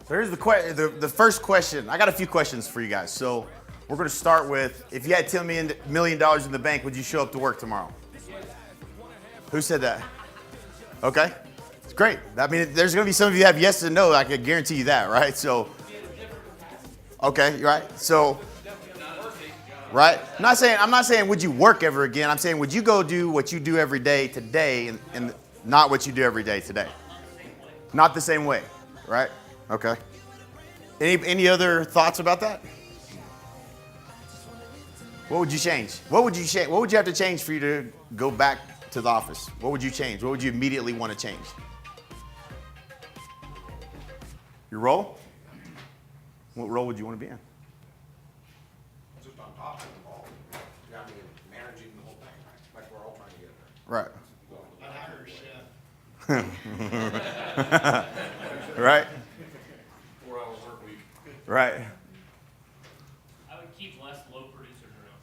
So here's the first question. I got a few questions for you guys. So we're going to start with, if you had $10 million in the bank, would you show up to work tomorrow? Who said that? Okay. It's great. I mean, there's going to be some of you have yes and no. I can guarantee you that, right? So, okay, right. So, right. I'm not saying would you work ever again. I'm saying would you go do what you do every day today and not what you do every day today? Not the same way, right? Okay. Any other thoughts about that? What would you change? What would you change? What would you have to change for you to go back to the office? What would you change? What would you immediately want to change? Your role? What role would you want to be in? Just on top of the ball. I mean, managing the whole thing, right? Like we're all trying to get there. Right. I'd hire a chef. Right. 4-hour work week. Right. I would keep less low producers around.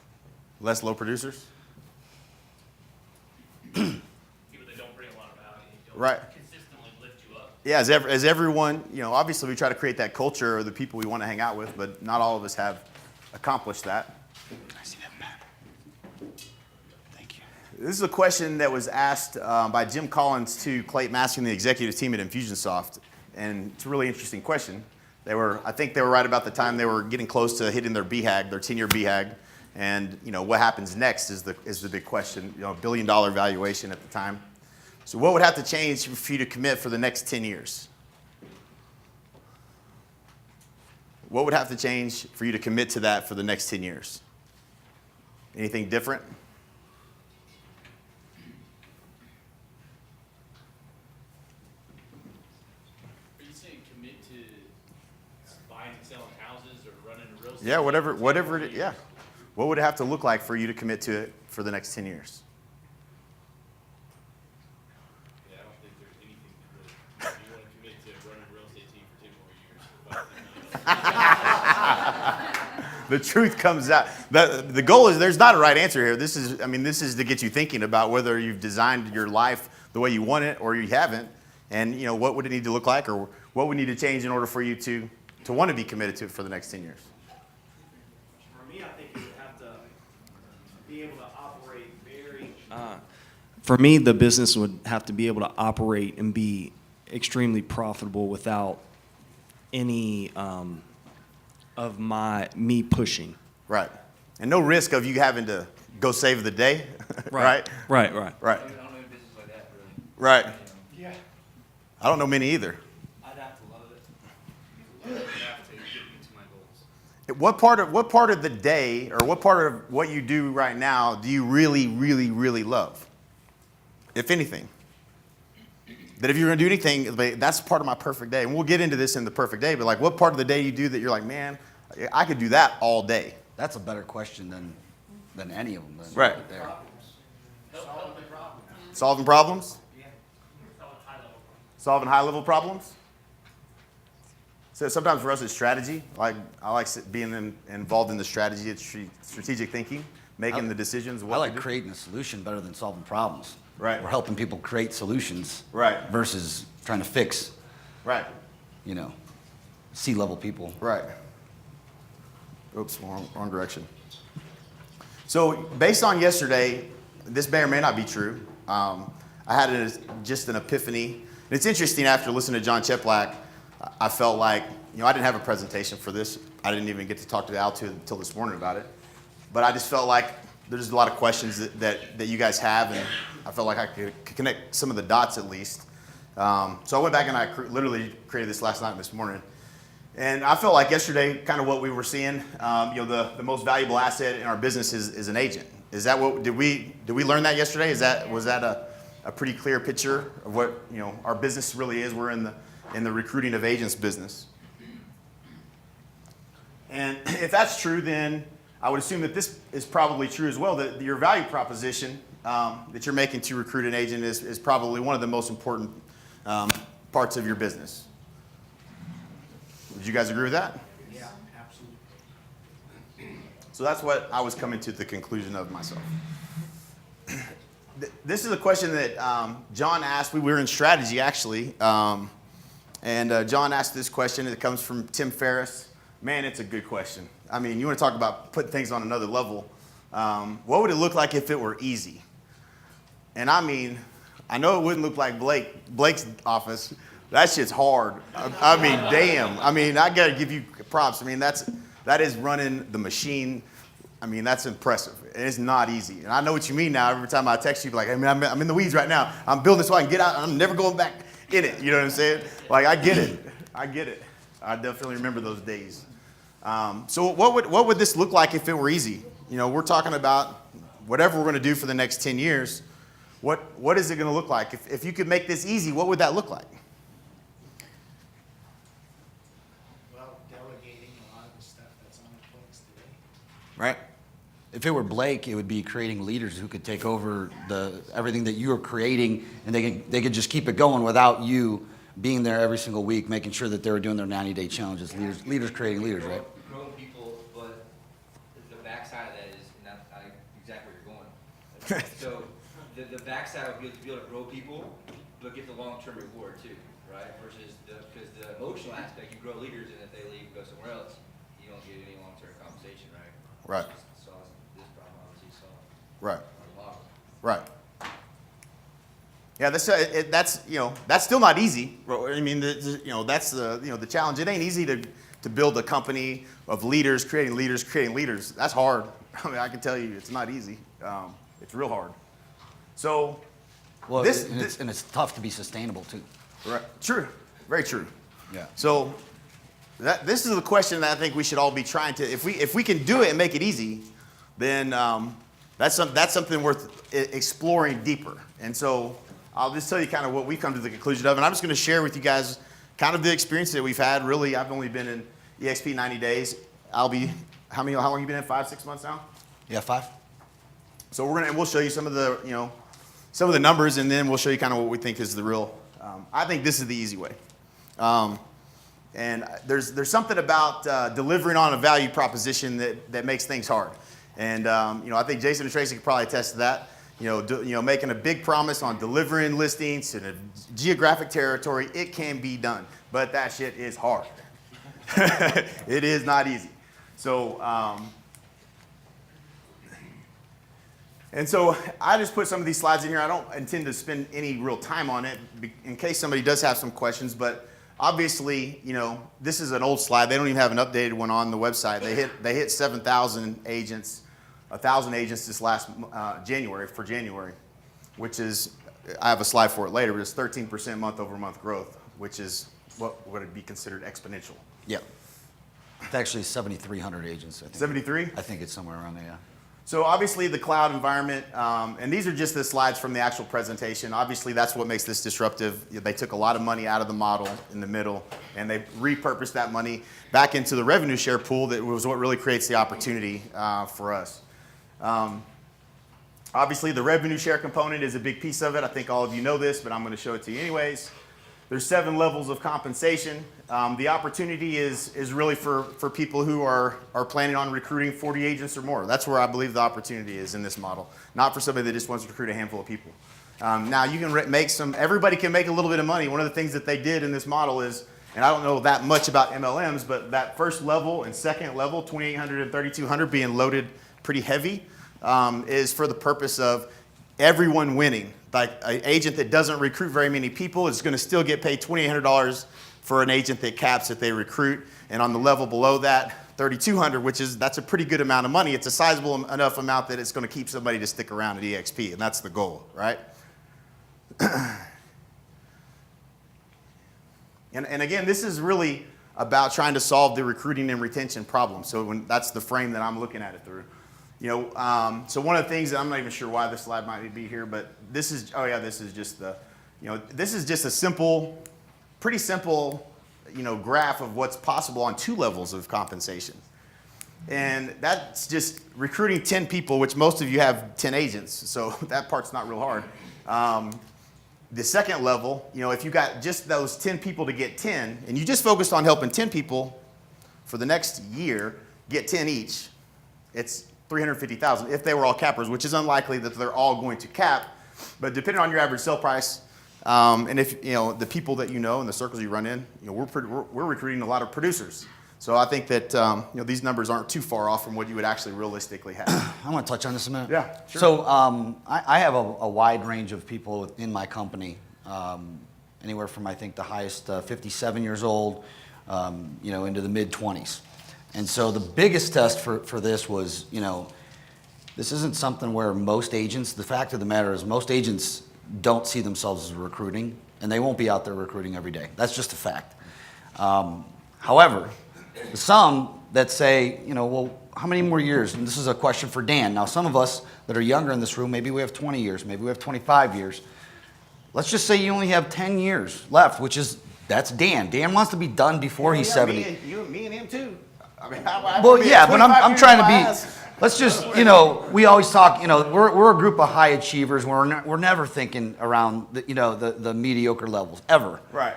Less low producers? People that don't bring a lot of value. Don't Right. consistently lift you up. Yeah, as everyone, obviously we try to create that culture of the people we want to hang out with, but not all of us have accomplished that. I see that map. Thank you. This is a question that was asked by Jim Collins to Clayton Masking, the executive team at Infusionsoft, and it's a really interesting question. I think they were right about the time they were getting close to hitting their BHAG, their 10-year BHAG, and what happens next is the big question. $1 billion valuation at the time. So what would have to change for you to commit for the next 10 years? What would have to change for you to commit to that for the next 10 years? Anything different? Are you saying commit to buying and selling houses or running a real estate? Yeah, whatever it is. Yeah. What would it have to look like for you to commit to it for the next 10 years? Yeah, I don't think there's anything that really, you want to commit to running a real estate team for 10 more years. The truth comes out. The goal is there's not a right answer here. This is to get you thinking about whether you've designed your life the way you want it or you haven't, and what would it need to look like, or what would need to change in order for you to want to be committed to it for the next 10 years. For me, I think you have to be able to operate very. For me, the business would have to be able to operate and be extremely profitable without any of me pushing. Right. And no risk of you having to go save the day. Right. Right. I don't know any business like that, really. Right. Yeah. I don't know many either. I'd have to love it. I'd have to get me to my goals. What part of the day, or what part of what you do right now do you really, really, really love? If anything. That if you're going to do anything, that's part of my perfect day. And we'll get into this in the perfect day, but what part of the day you do that you're like, man, I could do that all day. That's a better question than any of them. Right. There. Solving problems? Yeah. Solving high-level problems? So sometimes for us it's strategy. I like being involved in the strategy, it's strategic thinking, making the decisions. I like creating a solution better than solving problems. Right. We're helping people create solutions. Right. Versus trying to fix, Right. C-level people. Right. Oops, wrong direction. So based on yesterday, this may or may not be true. I had just an epiphany. And it's interesting, after listening to John Cheplack, I felt like, I didn't have a presentation for this. I didn't even get to talk to Al until this morning about it. But I just felt like there's a lot of questions that you guys have, and I felt like I could connect some of the dots at least. So I went back and I literally created this last night and this morning. And I felt like yesterday, kind of what we were seeing, the most valuable asset in our business is an agent. Is that what, did we learn that yesterday? Was that a pretty clear picture of what, our business really is? We're in the recruiting of agents business. And if that's true, then I would assume that this is probably true as well, that your value proposition that you're making to recruit an agent is probably one of the most important parts of your business. Would you guys agree with that? Yeah, absolutely. So that's what I was coming to the conclusion of myself. This is a question that John asked. We were in strategy, actually, And John asked this question. It comes from Tim Ferriss. Man, it's a good question. I mean, you want to talk about putting things on another level. What would it look like if it were easy? And I mean, I know it wouldn't look like Blake's office. That shit's hard. I mean, damn. I mean, I got to give you props. I mean, that is running the machine. I mean, that's impressive. It's not easy. And I know what you mean now. Every time I text you, like, I mean, I'm in the weeds right now. I'm building so I can get out. I'm never going back in it. You know what I'm saying? Like, I get it. I get it. I definitely remember those days. So what would this look like if it were easy? You know, we're talking about whatever we're going to do for the next 10 years. What is it going to look like? If you could make this easy, what would that look like? Well, delegating a lot of the stuff that's on the plates today. Right? If it were Blake, it would be creating leaders who could take over everything that you are creating, and they could just keep it going without you being there every single week, making sure that they were doing their 90-day challenges. Leaders creating leaders, right? Growing people, but the backside of that is not exactly where you're going. So the backside would be to be able to grow people, but get the long-term reward too, right? Versus because the emotional aspect, you grow leaders, and if they leave and go somewhere else, you don't get any long-term compensation, right? Right. So this problem obviously solved. Right. Model. Right. Yeah, that's still not easy. I mean, that's the challenge. It ain't easy to build a company of leaders, creating leaders. That's hard. I mean, I can tell you, it's not easy. It's real hard. So, Well, this and it's tough to be sustainable too. right, true, very true. Yeah. So, this is the question that I think we should all be trying to. If we can do it and make it easy, then that's something worth exploring deeper. And so, I'll just tell you kind of what we've come to the conclusion of, and I'm just going to share with you guys kind of the experience that we've had. Really, I've only been in EXP 90 days. Albie, how long you been in? 5-6 months now? Yeah, 5. So we'll show you some of the numbers, and then we'll show you kind of what we think is the real. I think this is the easy way. And there's something about delivering on a value proposition that makes things hard. And I think Jason and Tracy could probably attest to that. Making a big promise on delivering listings in a geographic territory, it can be done, but that shit is hard. It is not easy. So, and so I just put some of these slides in here. I don't intend to spend any real time on it in case somebody does have some questions, but obviously, this is an old slide. They don't even have an updated one on the website. They hit 7,000 agents. 1,000 agents this last January, which is, I have a slide for it later, but it's 13% month-over-month growth, which is what would be considered exponential. Yeah. It's actually 7,300 agents, I think. 73? I think it's somewhere around there, yeah. So obviously the cloud environment, and these are just the slides from the actual presentation. Obviously that's what makes this disruptive. They took a lot of money out of the model in the middle, and they repurposed that money back into the revenue share pool that was what really creates the opportunity for us. Obviously, the revenue share component is a big piece of it. I think all of you know this, but I'm going to show it to you anyways. There's 7 levels of compensation. The opportunity is really for people who are planning on recruiting 40 agents or more. That's where I believe the opportunity is in this model, not for somebody that just wants to recruit a handful of people. Now, you can everybody can make a little bit of money. One of the things that they did in this model is, and I don't know that much about MLMs, but that first level and second level, 2,800 and 3,200 being loaded pretty heavy, is for the purpose of everyone winning. Like an agent that doesn't recruit very many people is going to still get paid $2,800 for an agent that caps that they recruit. And on the level below that, 3,200, that's a pretty good amount of money. It's a sizable enough amount that it's going to keep somebody to stick around at EXP, and that's the goal, right? And again, this is really about trying to solve the recruiting and retention problem. So that's the frame that I'm looking at it through. So one of the things that I'm not even sure why this slide might be here, but this is just this is just a simple, pretty simple, graph of what's possible on 2 levels of compensation. And that's just recruiting 10 people, which most of you have 10 agents, so that part's not real hard. The second level, if you got just those 10 people to get 10, and you just focused on helping 10 people for the next year, get 10 each, it's $350,000 if they were all cappers, which is unlikely that they're all going to cap. But depending on your average sale price, And if, the people that and the circles you run in, we're recruiting a lot of producers. So I think that, these numbers aren't too far off from what you would actually realistically have. I want to touch on this a minute. Yeah, sure. So I have a wide range of people in my company, anywhere from I think the highest 57 years old, into the mid-20s. And so the biggest test for this was, this isn't something where most agents, the fact of the matter is most agents don't see themselves as recruiting, and they won't be out there recruiting every day. That's just a fact. However, some that say, well, how many more years? And this is a question for Dan. Now, some of us that are younger in this room, maybe we have 20 years, maybe we have 25 years. Let's just say you only have 10 years left, that's Dan. Dan wants to be done before he's 70. Me and him too. I mean, Well, yeah, but I'm trying to be, let's just, we always talk, we're a group of high achievers. We're never thinking around, the mediocre levels, ever. Right.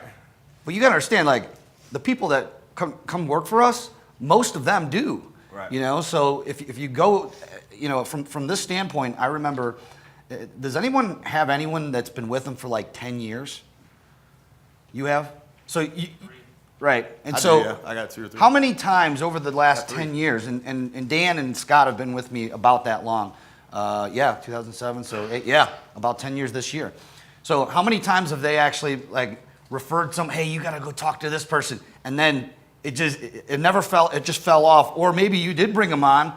But you got to understand, like, the people that come work for us, most of them do. Right. So if you go, from this standpoint, I remember, does anyone have anyone that's been with them for like 10 years? You have? So right. And so I got 2 or 3. how many times over the last 10 years, and Dan and Scott have been with me about that long. 2007, so about 10 years this year. So how many times have they actually referred hey, you got to go talk to this person, and then it just fell off, or maybe you did bring them on,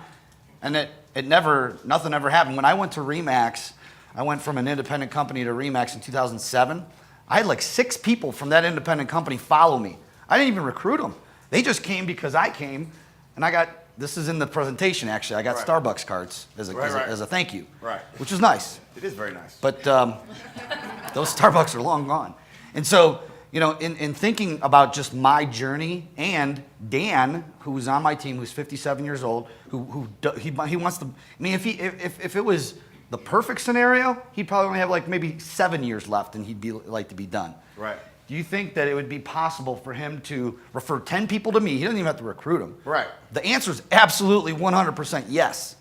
and nothing ever happened. When I went to RE/MAX, I went from an independent company to RE/MAX in 2007. I had 6 people from that independent company follow me. I didn't even recruit them. They just came because I came, and this is in the presentation actually, I got Right. Starbucks cards as Right. a thank you, Right. which was nice. It is very nice. But those Starbucks are long gone. And so, in thinking about just my journey, and Dan, who's on my team, who's 57 years old, he wants to, if it was the perfect scenario, he'd probably only have maybe 7 years left and he'd like to be done. Right. Do you think that it would be possible for him to refer 10 people to me? He doesn't even have to recruit them. Right. The answer is absolutely 100% yes.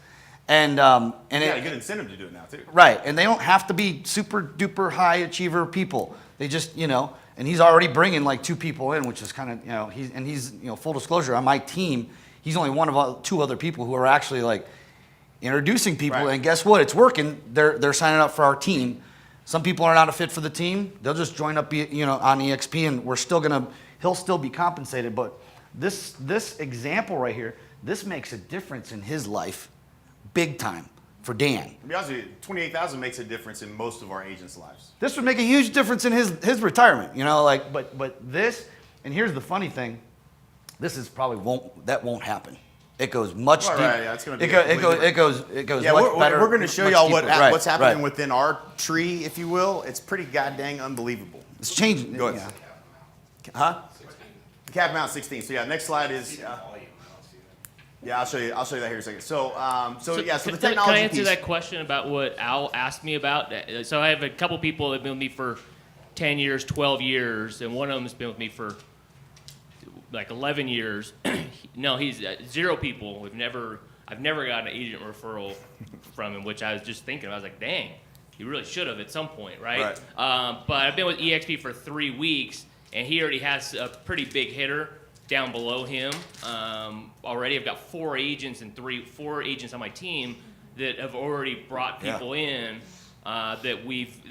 And You got a good incentive to do it now too. right, and they don't have to be super duper high achiever people. They just, and he's already bringing 2 people in, which is kind of, he's full disclosure, on my team, he's only one of 2 other people who are actually introducing people, Right. and guess what? It's working. They're signing up for our team. Some people are not a fit for the team. They'll just join up, on EXP, and he'll still be compensated. But this example right here, this makes a difference in his life, big time, for Dan. To be honest with you, 28,000 makes a difference in most of our agents' lives. This would make a huge difference in his retirement, but this, and here's the funny thing, this is probably won't happen. It goes much deeper. Right, yeah, it's gonna be it goes Yeah, much better. we're going to show much y'all deeper. Right, what's happening right. within our tree, if you will. It's pretty goddamn unbelievable. It's changing. Go ahead. Huh? Cap amount 16. So yeah, next slide is. Yeah, I'll show you that here in a second. So the technology Can I answer piece. that question about what Al asked me about? So I have a couple people that have been with me for 10 years, 12 years, and one of them has been with me for 11 years. No, he's 0 people. I've never got an agent referral from him, which I was just thinking. I was like, dang, you really should have at some point, right? But I've been with EXP for 3 weeks, and he already has a pretty big hitter down below him already. I've got 4 agents and 4 agents on my team that have already brought people in that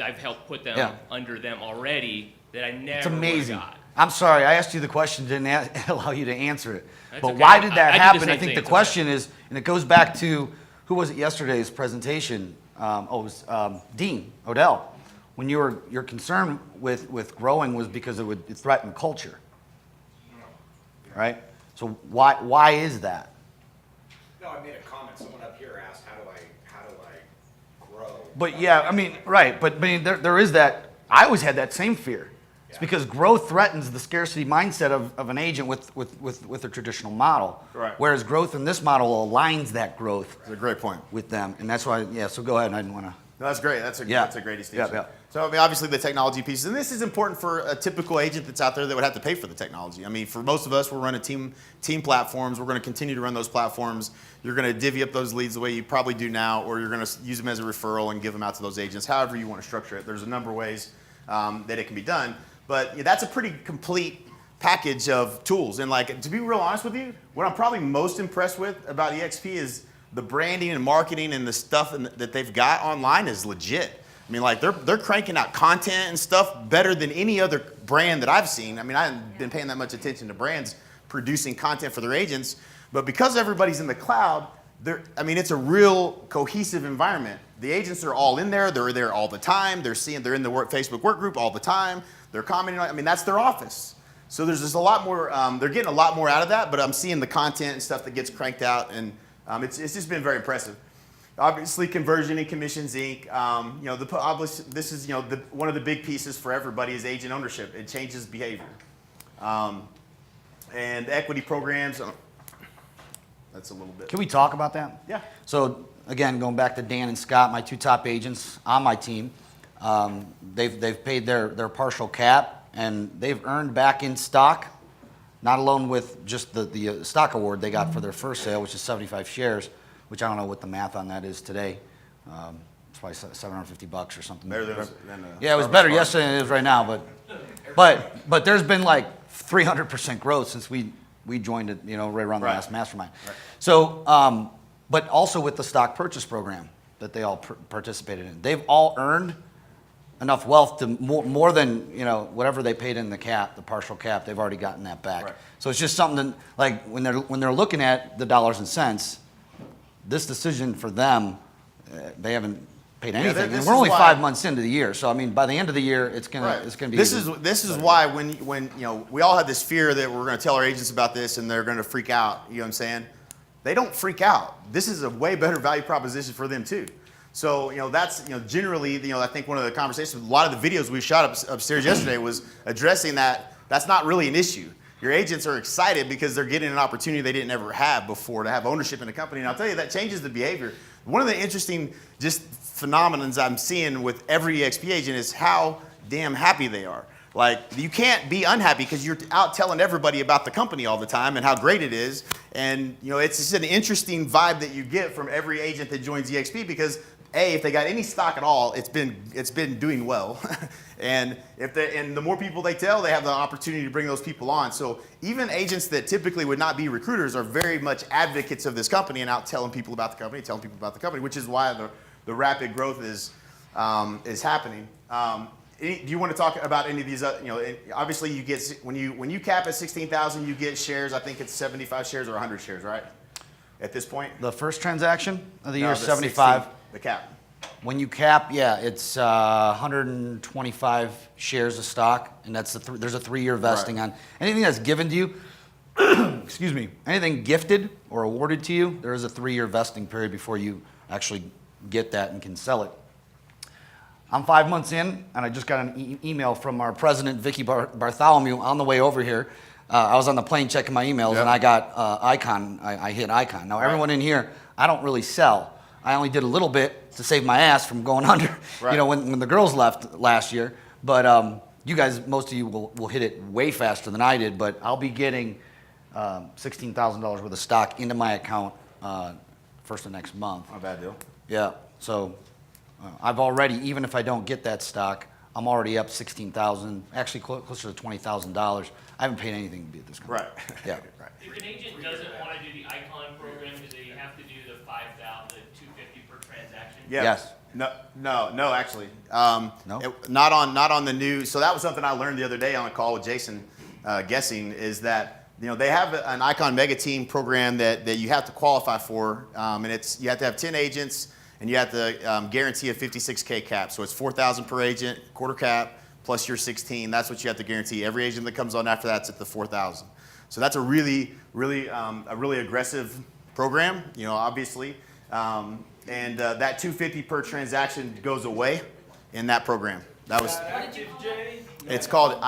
I've helped put them under them already that I never It's amazing. got. I'm sorry, I asked you the question, didn't allow you to answer it. That's But okay. why did that I do the happen? same I think thing. the It's question is, and it goes back to, who was it yesterday's presentation? It was Dean Odell. When your concern with growing was because it threatened culture, right? So why is that? No, I made a comment. Someone up here asked, how do I grow? But yeah, I mean, right. But I mean, there is that. I always had that same fear. It's because growth threatens the scarcity mindset of an agent with a traditional model. Right. Whereas growth in this model aligns that growth That's a great point. with them, and that's why. Yeah. So go ahead. I didn't want to. No, that's great. That's a great distinction. Yeah. So I mean, obviously the technology pieces, and this is important for a typical agent that's out there that would have to pay for the technology. I mean, for most of us, we're running team platforms. We're going to continue to run those platforms. You're going to divvy up those leads the way you probably do now, or you're going to use them as a referral and give them out to those agents. However you want to structure it. There's a number of ways. that it can be done. But that's a pretty complete package of tools. And like, to be real honest with you, what I'm probably most impressed with about EXP is the branding and marketing and the stuff that they've got online is legit. I mean, like they're cranking out content and stuff better than any other brand that I've seen. I mean, I haven't been paying that much attention to brands producing content for their agents, but because everybody's in the cloud, it's a real cohesive environment. The agents are all in there. They're there all the time. They're in the Facebook work group all the time. They're commenting on, that's their office. So there's just a lot more, they're getting a lot more out of that, but I'm seeing the content and stuff that gets cranked out, and it's just been very impressive. Obviously, conversion and commissions, Inc. This is one of the big pieces for everybody is agent ownership. It changes behavior, and equity programs. That's a little bit. Can we talk about that? Yeah. So again, going back to Dan and Scott, my two top agents on my team, they've paid their partial cap, and they've earned back in stock, not alone with just the stock award they got for their first sale, which is 75 shares, which I don't know what the math on that is today. It's probably $750 or something. Better than yeah, it was better yesterday than it is right now, but there's been like 300% growth since we joined it, right around the last Mastermind. Right. So, but also with the stock purchase program that they all participated in, they've all earned enough wealth to more than whatever they paid in the cap, the partial cap. They've already gotten that back. Right. So it's just something that, like when they're looking at the dollars and cents, this decision for them, they haven't paid anything. And we're only 5 months into the year, so by the end of the year, it's gonna be. This is why when we all have this fear that we're going to tell our agents about this and they're going to freak out. You know what I'm saying? They don't freak out. This is a way better value proposition for them too. So that's generally I think one of the conversations, a lot of the videos we shot upstairs yesterday was addressing that. That's not really an issue. Your agents are excited because they're getting an opportunity they didn't ever have before to have ownership in a company. And I'll tell you, that changes the behavior. One of the interesting just phenomenons I'm seeing with every EXP agent is how damn happy they are. Like, you can't be unhappy because you're out telling everybody about the company all the time and how great it is. And it's just an interesting vibe that you get from every agent that joins EXP because if they got any stock at all, it's been doing well. And the more people they tell, they have the opportunity to bring those people on. So even agents that typically would not be recruiters are very much advocates of this company and out telling people about the company, which is why the rapid growth is happening. Do you want to talk about any of these? Obviously you get when you cap at 16,000, you get shares. I think it's 75 shares or 100 shares, right? At this point. The first transaction of the year is the 75. 16, the cap. When you cap, it's 125 shares of stock, and there's a 3-year vesting on anything that's given to you. Excuse me. Anything gifted or awarded to you, there is a 3-year vesting period before you actually get that and can sell it. I'm 5 months in, and I just got an email from our president, Vicky Bartholomew, on the way over here. I was on the plane checking my emails, and I got Icon. I hit Icon. Now, everyone in here, I don't really sell. I only did a little bit to save my ass from going under, when the girls left last year. But you guys, most of you will hit it way faster than I did. But I'll be getting $16,000 worth of stock into my account first of next month. Not a bad deal. Yeah. So I've already, even if I don't get that stock, I'm already up $16,000, actually closer to $20,000. I haven't paid anything to be at this company. Right. Yeah. Right. If an agent doesn't want to do the Icon program, do they have to do the $250 per transaction? Yeah. Yes. No, actually. No? Not on the new. So that was something I learned the other day on a call with Jason Guessing, is that they have an Icon Mega Team program that you have to qualify for, and you have to have 10 agents, and you have to guarantee a 56K cap. So it's 4,000 per agent, quarter cap, plus your 16. That's what you have to guarantee. Every agent that comes on after that's at the 4,000. So that's a really aggressive program, obviously. And that $250 per transaction goes away in that program. That was. It's called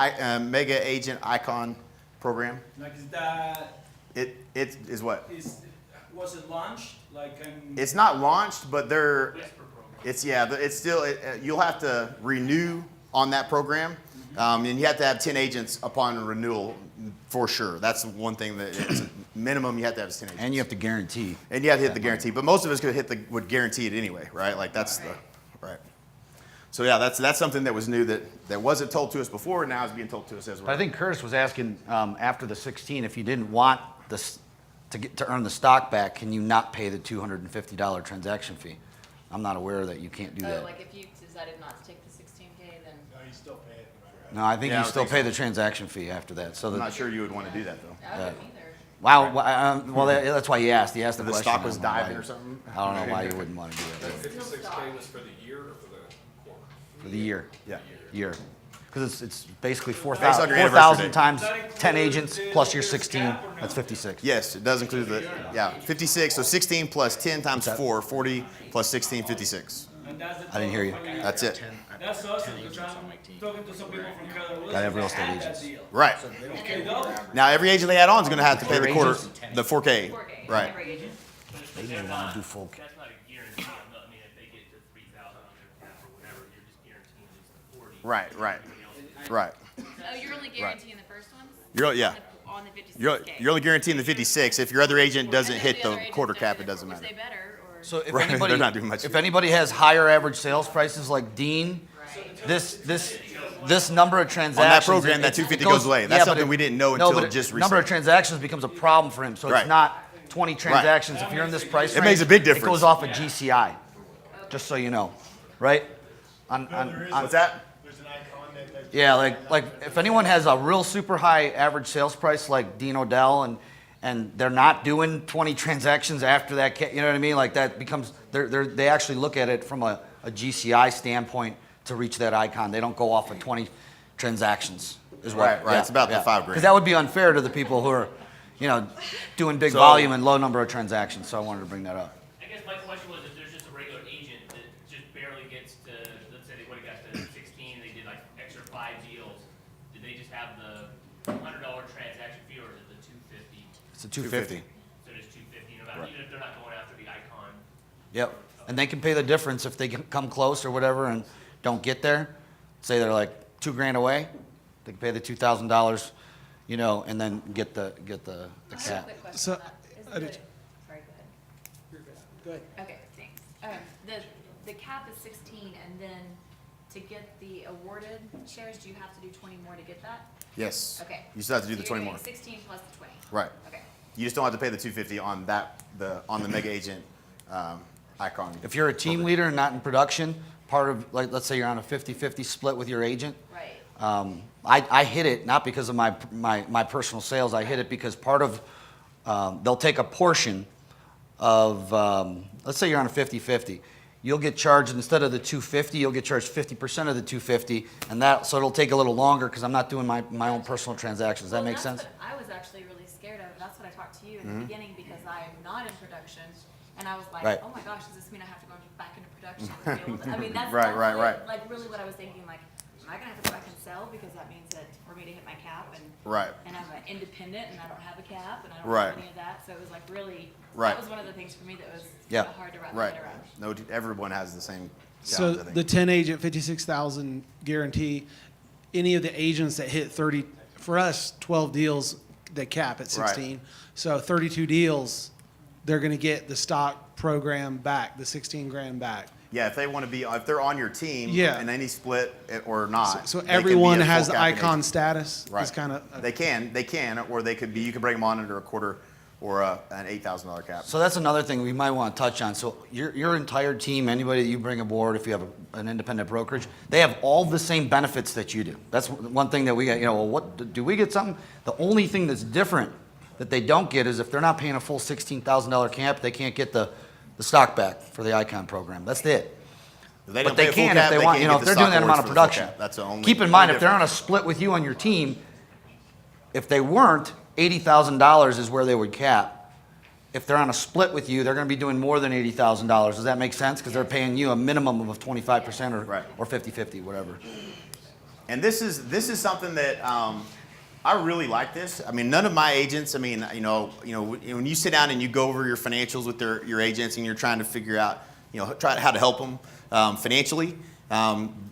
Mega Agent Icon Program. Like, is that? It is what? Was it launched? It's not launched, but they're. Whisper program. It's still. You'll have to renew on that program, and you have to have 10 agents upon renewal for sure. That's one thing that it's minimum you have to have 10 agents. And you have to guarantee. And you have to hit the guarantee, but most of us would guarantee it anyway, right? Like that's right. So yeah, that's something that was new that wasn't told to us before, and now is being told to us as well. But I think Curtis was asking after the 16, if you didn't want this to earn the stock back, can you not pay the $250 transaction fee? I'm not aware that you can't do that. Oh, like if you decided not to take the 16K, then. No, I think Yeah, I you would still think pay so. the transaction fee after that. So I'm the, not sure you would want to do that though. I wouldn't either. wow, well, that's why he asked. He asked the The question. stock was I don't know why diving you- or something. I don't know why you wouldn't want to do That that 56K was for the year or for the quarter? for the year. Yeah. Year. Because it's basically Based on 4,000 your anniversary date. times 10 agents plus your 16. That's 56. Yes, it does include the 56. So 16 plus 10 times 4, 40 plus 16, 56. And that's the I didn't hear you. total for the That's year. it. That's awesome, because I'm talking to some people from Keller Williams. Gotta have real that estate had that agents. deal. Right. Okay, though? Now every agent they add on is going to have to pay the Your quarter, agents? the 4K. 4K. Right. Every agent. They didn't want to do full. That's not a guarantee. I mean, if they get to 3,000 on their cap or whatever, you're just guaranteeing just the 40. Right. Right. Oh, you're only guaranteeing the first ones? Yeah. On the 56K. You're only guaranteeing the 56. If your other agent doesn't And hit if the other agents quarter don't cap, hit it doesn't which matter. they better, or. So if Right, anybody, they're not doing much. if anybody has higher average sales prices like Dean, Right. this number of transactions. program, that it 250 goes- goes away. That's yeah, but something we didn't know no, until but just Number of recently. transactions becomes a problem for him. So Right. it's not 20 transactions. If you're in this price It range, makes a big It difference. goes off of GCI, just so you know, right? On What's that? yeah, like if anyone has a real super high average sales price like Dean Odell and they're not doing 20 transactions after that, you know what I mean? Like that becomes they actually look at it from a GCI standpoint to reach that icon. They don't go off of 20 transactions. Is what, Right. It's about the $5 grand. Because that would be unfair to the people who are, doing big So- volume and low number of transactions. So I wanted to bring that up. I guess my question was if there's just a regular agent that just barely gets to, let's say they would have got to 16, they did like extra 5 deals, did they just have the $100 transaction fee or is it the 250? It's a 250. So it's 250 no matter, even if they're not going after the icon. Yep. And they can pay the difference if they can come close or whatever and don't get there. Say they're like $2,000 away, they can pay the $2,000, and then get the I have a cap. quick question So, on that. Is I the- did- Sorry, go ahead. You're good. Go ahead. Okay, thanks. The cap is 16, and then to get the awarded shares, do you have to do 20 more to get that? Yes. Okay. You still have to do So the you're 20 more. getting 16 plus the 20. Right. Okay. You just don't have to pay the 250 on on the mega agent icon. If you're a team leader and not in production, part of, like, let's say you're on a 50-50 split with your agent, Right. I hit it not because of my personal sales. I hit it because part of, they'll take a portion of, let's say you're on a 50-50. You'll get charged, instead of the 250, you'll get charged 50% of the 250, and so it'll take a little longer because I'm not doing my own personal transactions. Does that Well, make that's sense? what I was actually really scared of. That's what I talked to you in the beginning because I'm not in production, and I was like, Right. oh my gosh, does this mean I have to go back into production? To be able to, I mean, that's Right, that's right, really- right. Like really, what I was thinking, like, am I gonna have to go back and sell because that means that for me to hit my cap and Right. and I'm an independent and I don't have a cap and I don't Right. have any of that. So it was like really Right. that was one of the things for me that was Yeah. kinda hard to wrap my Right. head around. No, everyone has the same So challenge, I think. the 10 agent, 56,000 guarantee, any of the agents that hit 30, for us, 12 deals, they cap at 16. So 32 deals, they're going to get the stock program back, the 16 grand back. Yeah, if they want to be, if they're on your team Yeah. in any split or not. So they can be everyone a has full the cap icon agent. status. Right. Is kind of They can, or they could be, you could bring them on under a quarter or an $8,000 cap. So that's another thing we might want to touch on. So your entire team, anybody that you bring aboard, if you have an independent brokerage, they have all the same benefits that you do. That's one thing that we get, well, what do we get something? The only thing that's different that they don't get is if they're not paying a full $16,000 cap, they can't get the stock back for the icon program. That's it. If But don't they pay a full can if cap, they want, can't if get the they're doing stock that amount awards of for the full production. cap. That's the only. Keep in mind, only if they're on a difference. split with you on your team, if they weren't, $80,000 is where they would cap. If they're on a split with you, they're going to be doing more than $80,000. Does that make sense? Because they're paying you a minimum of 25% Right. or 50-50, whatever. And this is something that I really like this. I mean, none of my agents. I mean, when you sit down and you go over your financials with your agents and you're trying to figure out, how to help them financially.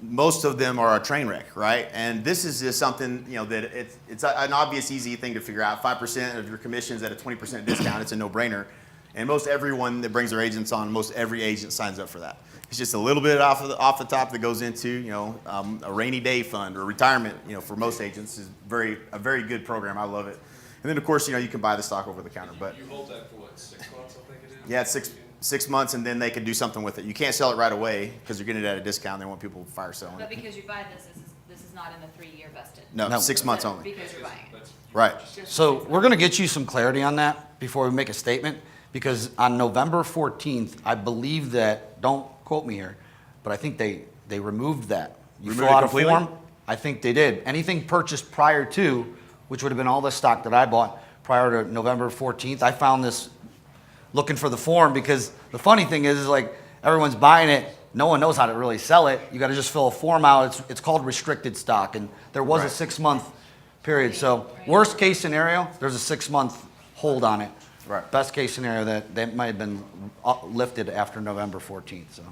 Most of them are a train wreck, right? And this is just something that it's an obvious, easy thing to figure out. 5% of your commissions at a 20% discount. It's a no-brainer. And most everyone that brings their agents on, most every agent signs up for that. It's just a little bit off the top that goes into, a rainy day fund or retirement, for most agents is a very good program. I love it. And then of course, you can buy the stock over the counter, but You hold that for what, 6 months, I think it is? yeah, it's six months and then they can do something with it. You can't sell it right away because you're getting it at a discount. They want people to fire selling But it. because you buy this is not in the 3-year vested. No, No. 6 months only. Because you're buying it. Right. Just So 6 we're going to get you some clarity on that before we make a statement, because on November 14th, I believe that, don't quote me here, but I think they removed that. You Removed fill it out a completely? form, I think they did. Anything purchased prior to, which would have been all the stock that I bought prior to November 14th, I found this looking for the form, because the funny thing is like everyone's buying it, no one knows how to really sell it. You got to just fill a form out. It's called restricted stock, and there was Right. a 6-month period. So worst case scenario, there's a 6-month hold on it. Right. Best case scenario, that might have been lifted after November 14th. So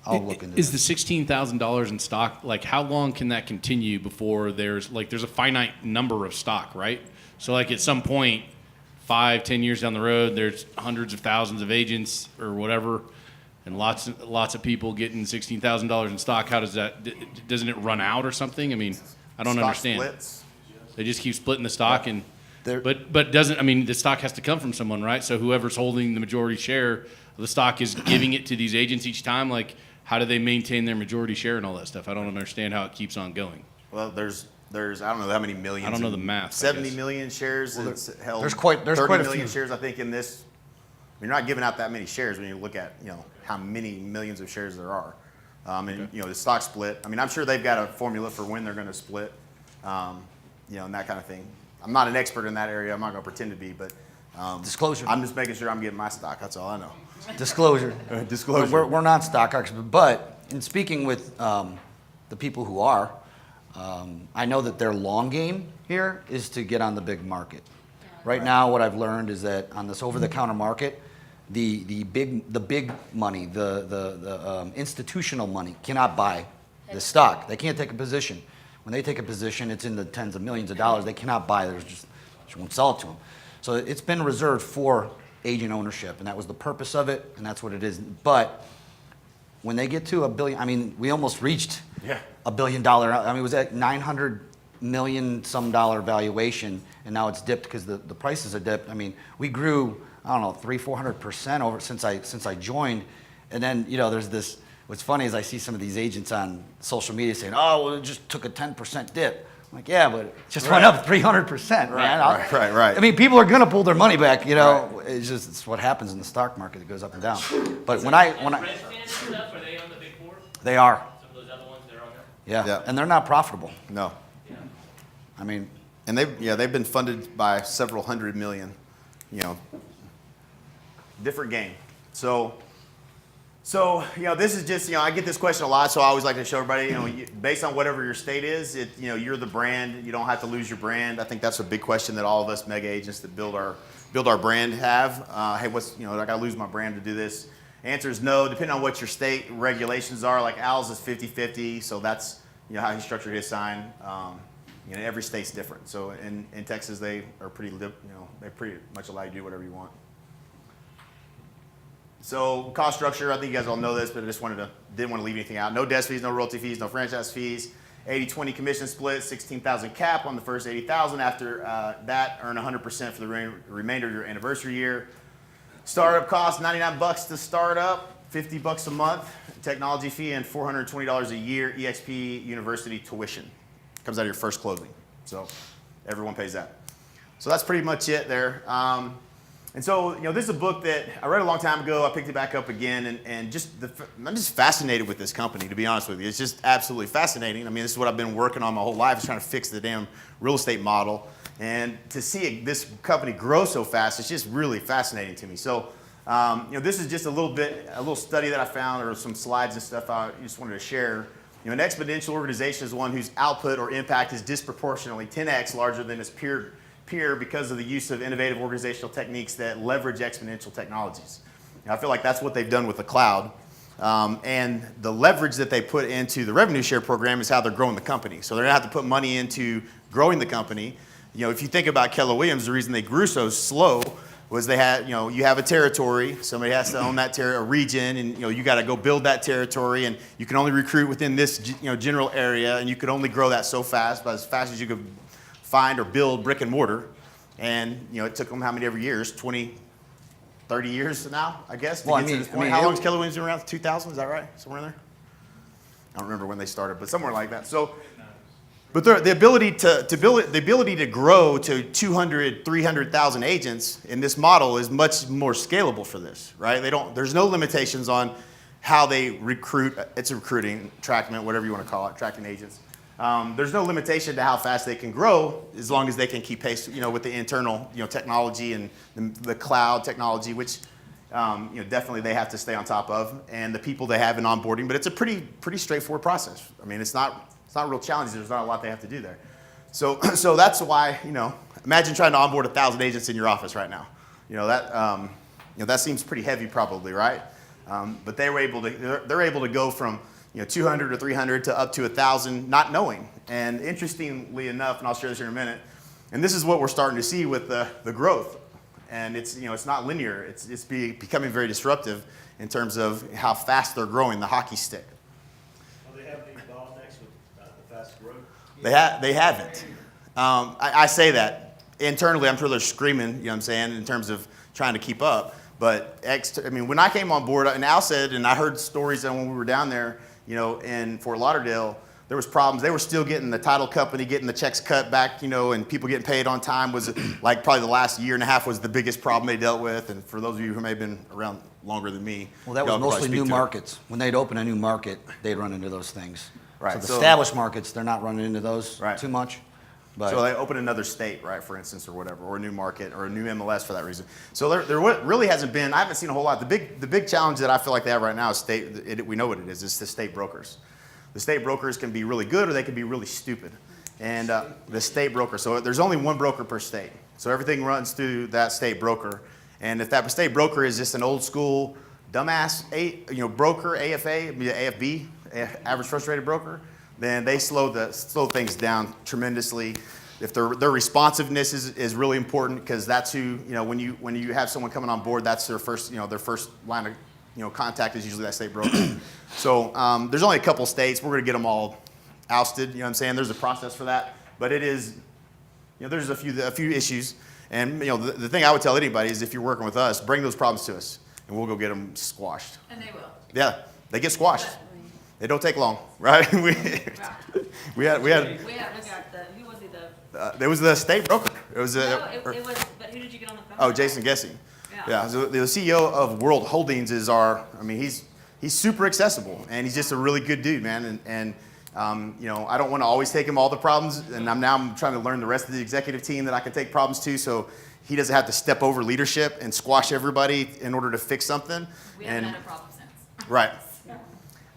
I'll look into Is that. the $16,000 in stock, like how long can that continue before there's a finite number of stock, right? So like at some point, 5-10 years down the road, there's hundreds of thousands of agents or whatever, and lots of people getting $16,000 in stock. How does that? Doesn't it run out or something? I mean, I don't Stock understand. splits. They just keep splitting the stock, and There- but doesn't, I mean, the stock has to come from someone, right? So whoever's holding the majority share of the stock is giving it to these agents each time. Like, how do they maintain their majority share and all that stuff? I don't understand how it keeps on going. Well, there's I don't know how many millions. I don't know the math, I 70 guess. million shares. It's held. there's quite a 30 million few. shares, I think, in this. You're not giving out that many shares when you look at how many millions of shares there are, and the stock split. I mean, I'm sure they've got a formula for when they're going to split, and that kind of thing. I'm not an expert in that area. I'm not going to pretend to be, but Disclosure. I'm just making sure I'm getting my stock. That's all I know. Disclosure. Disclosure. We're not stock experts, but in speaking with the people who are, I know that their long game here is to get on the big market. Right now, what I've learned is that on this over-the-counter market, the big money, the institutional money cannot buy the stock. They can't take a position. When they take a position, it's in the tens of millions of dollars. They cannot buy it. Just won't sell it to them. So it's been reserved for agent ownership, and that was the purpose of it, and that's what it is. But when they get to $1 billion, I mean, we almost reached $1 billion. I mean, it was at $900 million some dollar valuation, and now it's dipped because the prices are dipped. I mean, we grew, I don't know, 300-400% over since I joined, and then there's this. What's funny is I see some of these agents on social media saying, "Oh, well, it just took a 10% dip." I'm like, yeah, but it just went up 300%, man. Right. I mean, people are gonna pull their money back. It's what happens in the stock market. It goes up and down. But when I Red Stand and stuff, are they on the big four? they are, Some of those other ones, they're on there? yeah, Yeah. and they're not profitable. No. I mean, And they've been funded by several hundred million, different game. So this is just, I get this question a lot, so I always like to show everybody, based on whatever your state is, you're the brand, you don't have to lose your brand. I think that's a big question that all of us mega agents that build our brand have. Hey, I gotta lose my brand to do this? Answer is no, depending on what your state regulations are. Like Al's is 50-50, so that's, how he structured his sign. Every state's different. So in Texas, they are they pretty much allow you to do whatever you want. So cost structure, I think you guys all know this, but I just didn't want to leave anything out. No desk fees, no royalty fees, no franchise fees. 80-20 commission split, 16,000 cap on the first 80,000. After that, earn 100% for the remainder of your anniversary year. Startup cost $99 to start up, $50 a month. Technology fee and $420 a year. EXP University tuition comes out of your first closing. So everyone pays that. So that's pretty much it there. And so, this is a book that I read a long time ago. I picked it back up again, and I'm just fascinated with this company, to be honest with you. It's just absolutely fascinating. I mean, this is what I've been working on my whole life, is trying to fix the damn real estate model. And to see this company grow so fast, it's just really fascinating to me. So, this is just a little study that I found, or some slides and stuff I just wanted to share. An exponential organization is one whose output or impact is disproportionately 10x larger than its peer because of the use of innovative organizational techniques that leverage exponential technologies. I feel like that's what they've done with the cloud. And the leverage that they put into the revenue share program is how they're growing the company. So they're going to have to put money into growing the company. If you think about Keller Williams, the reason they grew so slow was they had, you have a territory, somebody has to own that a region, and you got to go build that territory, and you can only recruit within this general area, and you could only grow that so fast, but as fast as you could find or build brick and mortar. And it took them how many years? 20, 30 years now, I guess, to get to this point. How long has Keller Williams been around? 2000, is that right? Somewhere in there? I don't remember when they started, but somewhere like that. So, but the ability to grow to 200, 300,000 agents in this model is much more scalable for this, right? There's no limitations on how they recruit. It's a recruiting, trackment, whatever you want to call it, tracking agents. There's no limitation to how fast they can grow as long as they can keep pace, with the internal, technology and the cloud technology, which, definitely they have to stay on top of, and the people they have in onboarding. But it's a pretty straightforward process. I mean, it's not real challenging. There's not a lot they have to do there. So that's why, imagine trying to onboard 1,000 agents in your office right now. That seems pretty heavy probably, right? But they're able to go from 200 or 300 to up to 1,000, not knowing. And interestingly enough, and I'll share this in a minute, and this is what we're starting to see with the growth. And it's not linear. It's becoming very disruptive in terms of how fast they're growing, the hockey stick. Well, they have any bottlenecks with the fast growth? They haven't. I say that. Internally, I'm sure they're screaming, in terms of trying to keep up. But when I came on board, and Al said, and I heard stories that when we were down there, in Fort Lauderdale, there was problems. They were still getting the title company, getting the checks cut back, and people getting paid on time was like probably the last year and a half was the biggest problem they dealt with. And for those of you who may have been around longer than me. Well, that was mostly new markets. When they'd open a new market, they'd run into those things. Right. So the established markets, they're not running into those too much. But so they open another state, right, for instance, or whatever, or a new market, or a new MLS for that reason. So there really hasn't been, I haven't seen a whole lot. The big challenge that I feel like they have right now is we know what it is, it's the state brokers. The state brokers can be really good or they can be really stupid. And the state broker, so there's only one broker per state. So everything runs through that state broker. And if that state broker is just an old school dumbass broker, AFA, AFB, average frustrated broker, then they slow things down tremendously. If their responsiveness is really important, because that's who, when you have someone coming on board, that's their first line of contact is usually that state broker. So there's only a couple states. We're going to get them all ousted. You know what I'm saying? There's a process for that, but it is, there's a few issues. And the thing I would tell anybody is if you're working with us, bring those problems to us, and we'll go get them squashed. And they will. Yeah, they get squashed. They don't take long, right? we had. We got who was he There was the state broker. It was. it was. But who did you get on the phone? Oh, Jason Gessie. Yeah. So the CEO of World Holdings is he's super accessible, and he's just a really good dude, man. And I don't want to always take him all the problems, and I'm trying to learn the rest of the executive team that I can take problems to, so he doesn't have to step over leadership and squash everybody in order to fix something. We haven't had a problem since. Right.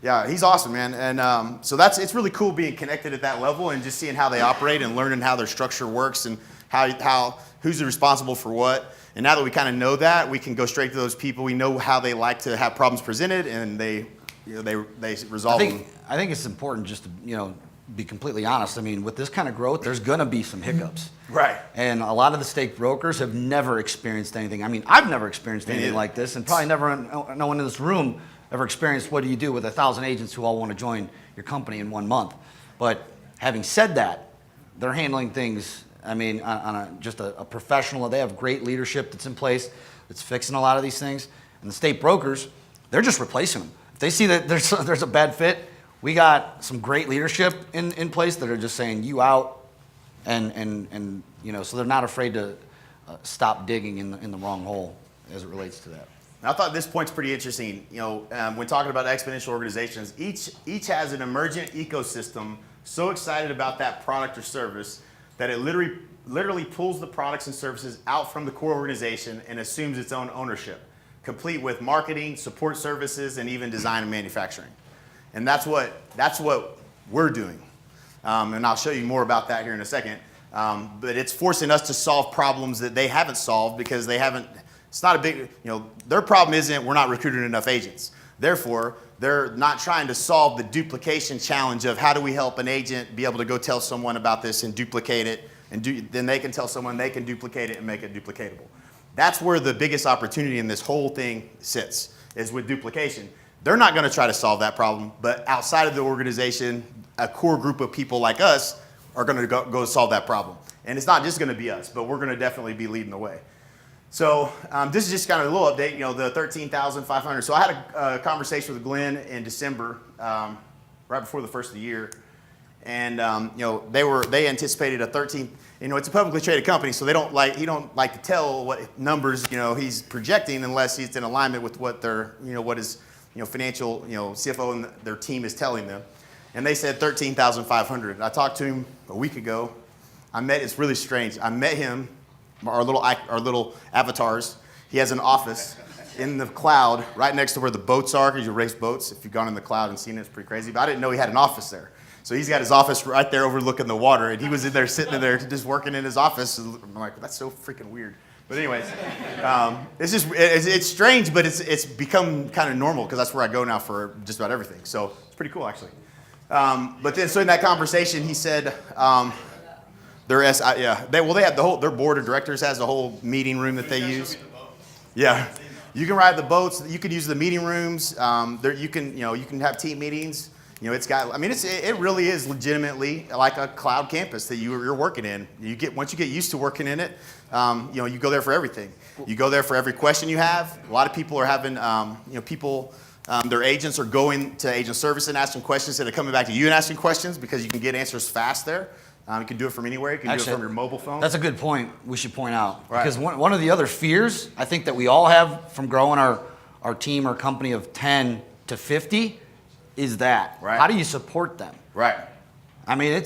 Yeah, he's awesome, man. And so it's really cool being connected at that level and just seeing how they operate and learning how their structure works and how who's responsible for what. And now that we kind of know that, we can go straight to those people. We know how they like to have problems presented, and they resolve them. I think it's important just to be completely honest. I mean, with this kind of growth, there's going to be some hiccups. Right. And a lot of the state brokers have never experienced anything. I mean, I've never experienced anything like this, and probably no one in this room ever experienced what do you do with 1,000 agents who all want to join your company in 1 month. But having said that, they're handling things, on just a professional. They have great leadership that's in place that's fixing a lot of these things. And the state brokers, they're just replacing them. If they see that there's a bad fit, we got some great leadership in place that are just saying you out, and so they're not afraid to stop digging in the wrong hole as it relates to that. I thought this point's pretty interesting. When talking about exponential organizations, each has an emergent ecosystem so excited about that product or service that it literally pulls the products and services out from the core organization and assumes its own ownership, complete with marketing, support services, and even design and manufacturing. And that's what we're doing. And I'll show you more about that here in a second. But it's forcing us to solve problems that they haven't solved because they haven't. It's not a big, their problem isn't we're not recruiting enough agents. Therefore, they're not trying to solve the duplication challenge of how do we help an agent be able to go tell someone about this and duplicate it, and then they can tell someone they can duplicate it and make it duplicatable. That's where the biggest opportunity in this whole thing sits, is with duplication. They're not going to try to solve that problem, but outside of the organization, a core group of people like us are going to go solve that problem. And it's not just going to be us, but we're going to definitely be leading the way. So this is just kind of a little update, the 13,500. So I had a conversation with Glenn in December, right before the first of the year. And they anticipated a 13. It's a publicly traded company, so he don't like to tell what numbers he's projecting unless he's in alignment with what their what his financial CFO and their team is telling them. And they said 13,500. I talked to him a week ago. It's really strange. I met him, our little avatars. He has an office in the cloud right next to where the boats are, because you race boats. If you've gone in the cloud and seen it, it's pretty crazy. But I didn't know he had an office there. So he's got his office right there overlooking the water, and he was in there sitting in there just working in his office. I'm like, that's so freaking weird. But anyways, it's strange, but it's become kind of normal because that's where I go now for just about everything. So it's pretty cool, actually. But then, so in that conversation, he said, they have their board of directors has a whole meeting room that they use. Yeah, you can ride the boats. You can use the meeting rooms. You can have team meetings. It really is legitimately like a cloud campus that you're working in. Once you get used to working in it, you go there for everything. You go there for every question you have. A lot of people are having, their agents are going to agent service and asking questions instead of coming back to you and asking questions, because you can get answers fast there. You can do it from anywhere. You can do it from your mobile phone. That's a good point we should point out. Right. Because one of the other fears I think that we all have from growing our team or company of 10 to 50 is that. Right. How do you support them? Right. I mean, it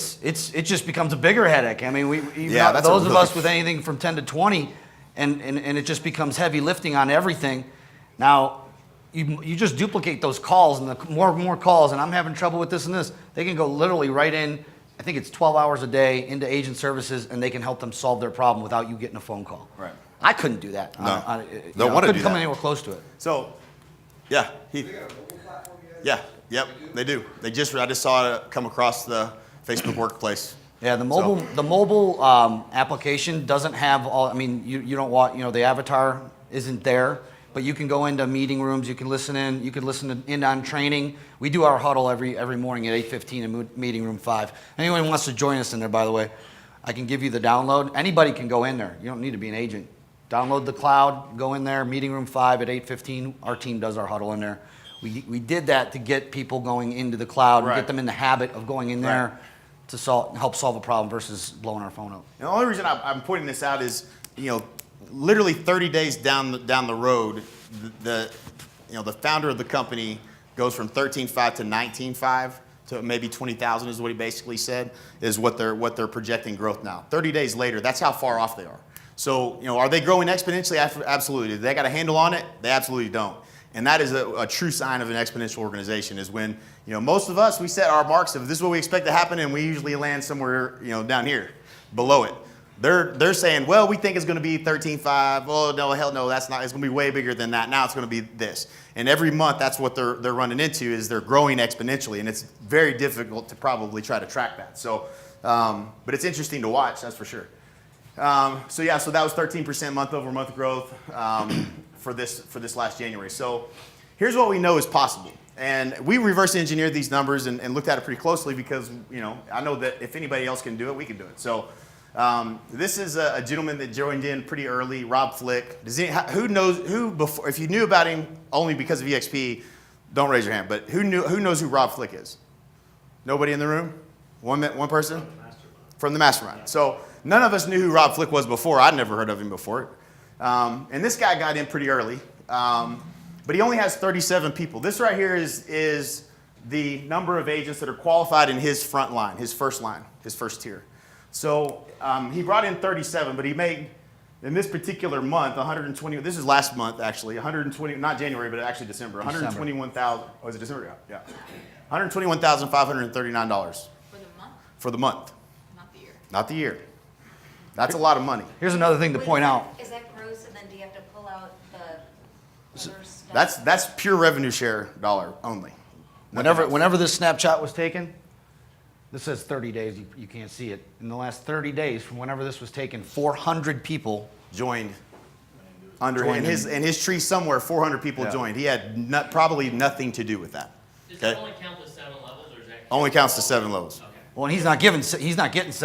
just becomes a bigger headache. I mean, that's those of us with anything from 10 to 20, and it just becomes heavy lifting on everything. Now, you just duplicate those calls, and the more calls, and I'm having trouble with this and this, they can go literally right in, I think it's 12 hours a day into agent services, and they can help them solve their problem without you getting a phone call. Right. I couldn't do that. No. I Don't want to do couldn't come that. anywhere close to it. So, yeah, yep, they do. I just saw it come across the Facebook Workplace. Yeah, the mobile application doesn't have all. I mean, you don't want the avatar isn't there, but you can go into meeting rooms. You can listen in. You can listen in on training. We do our huddle every morning at 8:15 in meeting room 5. Anyone who wants to join us in there, by the way, I can give you the download. Anybody can go in there. You don't need to be an agent. Download the cloud. Go in there. Meeting room 5 at 8:15. Our team does our huddle in there. We did that to get people going into the cloud and get them in the habit of going in there to help solve a problem versus blowing our phone up. And the only reason I'm pointing this out is, literally 30 days down the road, the founder of the company goes from 13.5 to 19.5 to maybe 20,000 is what he basically said is what they're projecting growth now. 30 days later, that's how far off they are. So, are they growing exponentially? Absolutely. Do they got a handle on it? They absolutely don't. And that is a true sign of an exponential organization is when, most of us, we set our marks of this is what we expect to happen, and we usually land somewhere, down here, below it. They're saying, well, we think it's going to be 13.5. Oh, no, hell no, that's not. It's going to be way bigger than that. Now it's going to be this. And every month, that's what they're running into is they're growing exponentially, and it's very difficult to probably try to track that. So, but it's interesting to watch, that's for sure. So that was 13% month-over-month growth for this last January. So here's what we know is possible. And we reverse engineered these numbers and looked at it pretty closely because, I know that if anybody else can do it, we can do it. So this is a gentleman that joined in pretty early, Rob Flick. Before, if you knew about him only because of EXP, don't raise your hand, but who knows who Rob Flick is? Nobody in the room? One person? From the Mastermind. So none of us knew who Rob Flick was before. I'd never heard of him before. And this guy got in pretty early. But he only has 37 people. This right here is the number of agents that are qualified in his front line, his first tier. So he brought in 37, but he made, in this particular month, 120, this is last month actually, 120, not January, but actually December, 121,000, oh, is it December? Yeah. $121,539. For the month? For the month. Not the year. Not the year. That's a lot of money. Here's another thing to point out. Is that gross, and then do you have to pull out the other stuff? That's pure revenue share dollar only. Whenever this Snapchat was taken, this says 30 days. You can't see it. In the last 30 days, from whenever this was taken, 400 people joined under joined in his tree somewhere, 400 people joined. He had probably nothing to do with that. Does Okay? that only count to 7 levels, or is that? Only counts to 7 levels. Okay. Well, and he's not getting 7.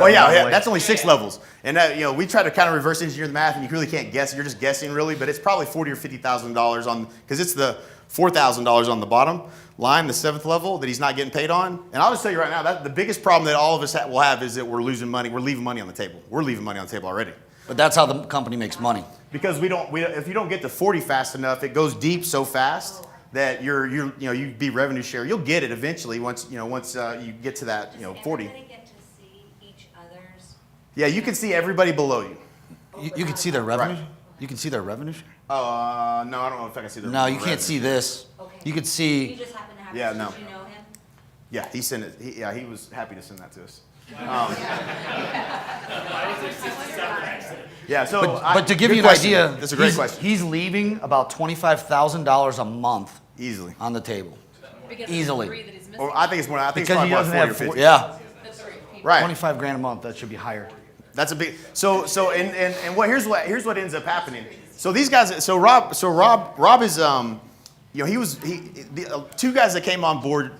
Well, yeah, by the yeah, way. that's only 6 levels, and we try to kind of reverse engineer the math, and you really can't guess. You're just guessing, really, but it's probably $40,000 or $50,000 on because it's the $4,000 on the bottom line, the 7th level that he's not getting paid on. And I'll just tell you right now, that the biggest problem that all of us will have is that we're losing money. We're leaving money on the table. We're leaving money on the table already. But that's how the company makes money. Because if you don't get to 40 fast enough, it goes deep so fast that you be revenue share. You'll get it eventually once you get to that 40. Does everybody get to see each other's? Yeah, you can see everybody below you. You can see their revenue. Right. You can see their revenue. No, I don't know if I can see the. No, you revenue. can't see this. Okay. You could You see. just happen to have, Yeah, this, no. did you know him? Yeah, he sent it. He was happy to send that to us. Yeah, so But to give good you an question. idea, That's a great he's, question. he's leaving about $25,000 a month Easily. on the table. Because Easily. of the 3 that he's missing. Or I think it's more. I think Because it's he probably doesn't about have 40 or 50. Yeah, The 3 people. Right. 25 grand a month. That should be higher. That's a big. So and what here's what ends up happening. So these guys. So Rob is the 2 guys that came on board.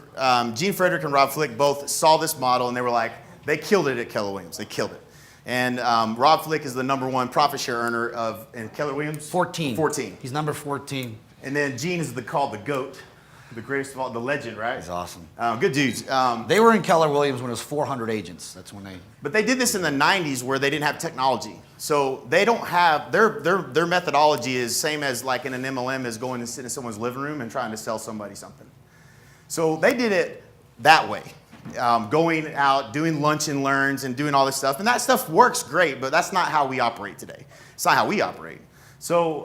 Gene Frederick and Rob Flick both saw this model and they were like they killed it at Keller Williams. They killed it. And Rob Flick is the #1 profit share earner in Keller Williams. 14. 14. He's number 14. And then Gene is called the GOAT, the greatest of all, the legend, right? He's awesome. Good dudes. They were in Keller Williams when it was 400 agents. That's when they. But they did this in the 90s where they didn't have technology. So they don't have, their methodology is same as like in an MLM is going and sitting in someone's living room and trying to sell somebody something. So they did it that way. Going out, doing lunch and learns and doing all this stuff. And that stuff works great, but that's not how we operate today. It's not how we operate. So,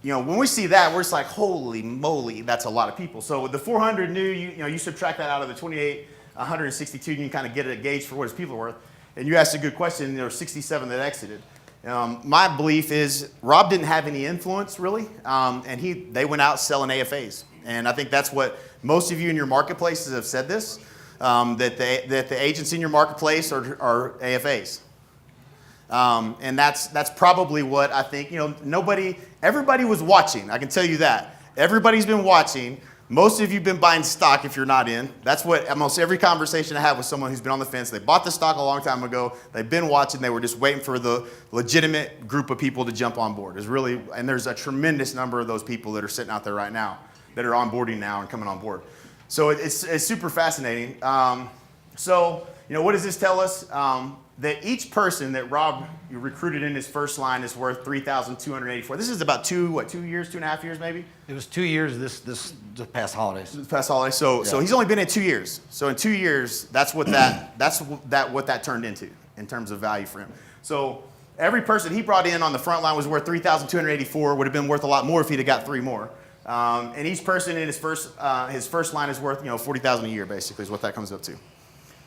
when we see that, we're just like, holy moly, that's a lot of people. So with the 400 new, you subtract that out of the 2,862, you can kind of get a gauge for what his people are worth. And you asked a good question, there were 67 that exited. My belief is Rob didn't have any influence really, and they went out selling AFAs. And I think that's what most of you in your marketplaces have said this, that the agents in your marketplace are AFAs. And that's probably what I think, everybody was watching. I can tell you that. Everybody's been watching. Most of you have been buying stock if you're not in. That's what almost every conversation I have with someone who's been on the fence. They bought the stock a long time ago. They've been watching. They were just waiting for the legitimate group of people to jump on board. And there's a tremendous number of those people that are sitting out there right now that are onboarding now and coming on board. So it's super fascinating. What does this tell us? That each person that Rob recruited in his first line is worth $3,284. This is about 2 years, 2.5 years maybe? It was 2 years this past holidays. This past holiday. So he's only been in 2 years. So in 2 years, that's what that turned into in terms of value for him. So every person he brought in on the front line was worth $3,284. Would have been worth a lot more if he'd have got 3 more. And each person in his first line is worth $40,000 a year basically is what that comes up to.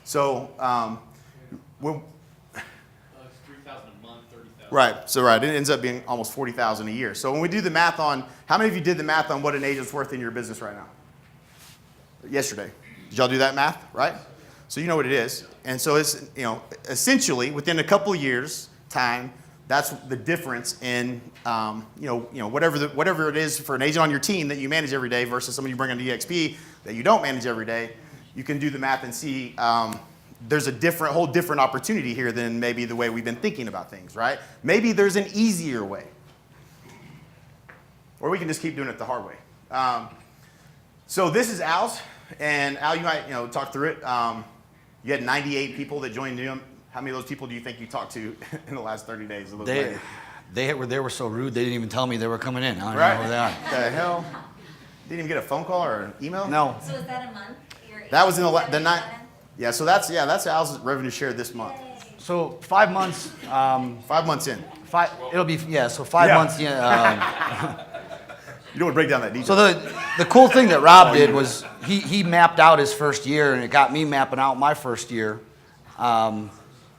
So It's 3,000 a month, 30,000. right. So it ends up being almost $40,000 a year. So when we do the math on how many of you did the math on what an agent's worth in your business right now? Yesterday. Did y'all do that math? Right. So you know what it is. And so it's essentially within a couple of years time. That's the difference in whatever it is for an agent on your team that you manage every day versus somebody you bring on EXP that you don't manage every day. You can do the math and see there's a whole different opportunity here than maybe the way we've been thinking about things, right? Maybe there's an easier way, or we can just keep doing it the hard way. So this is Al's, and Al, you might talk through it. You had 98 people that joined you. How many of those people do you think you talked to in the last 30 days? They were so rude. They didn't even tell me they were coming in. I don't know where they are. The hell? Didn't even get a phone call or an email? No. So is that a month? That was in the night. Yeah. So that's Al's revenue share this month. So 5 months. 5 months in. It'll be So 5 months. Yeah. You don't want to break down that detail. So the cool thing that Rob did was he mapped out his first year, and it got me mapping out my first year.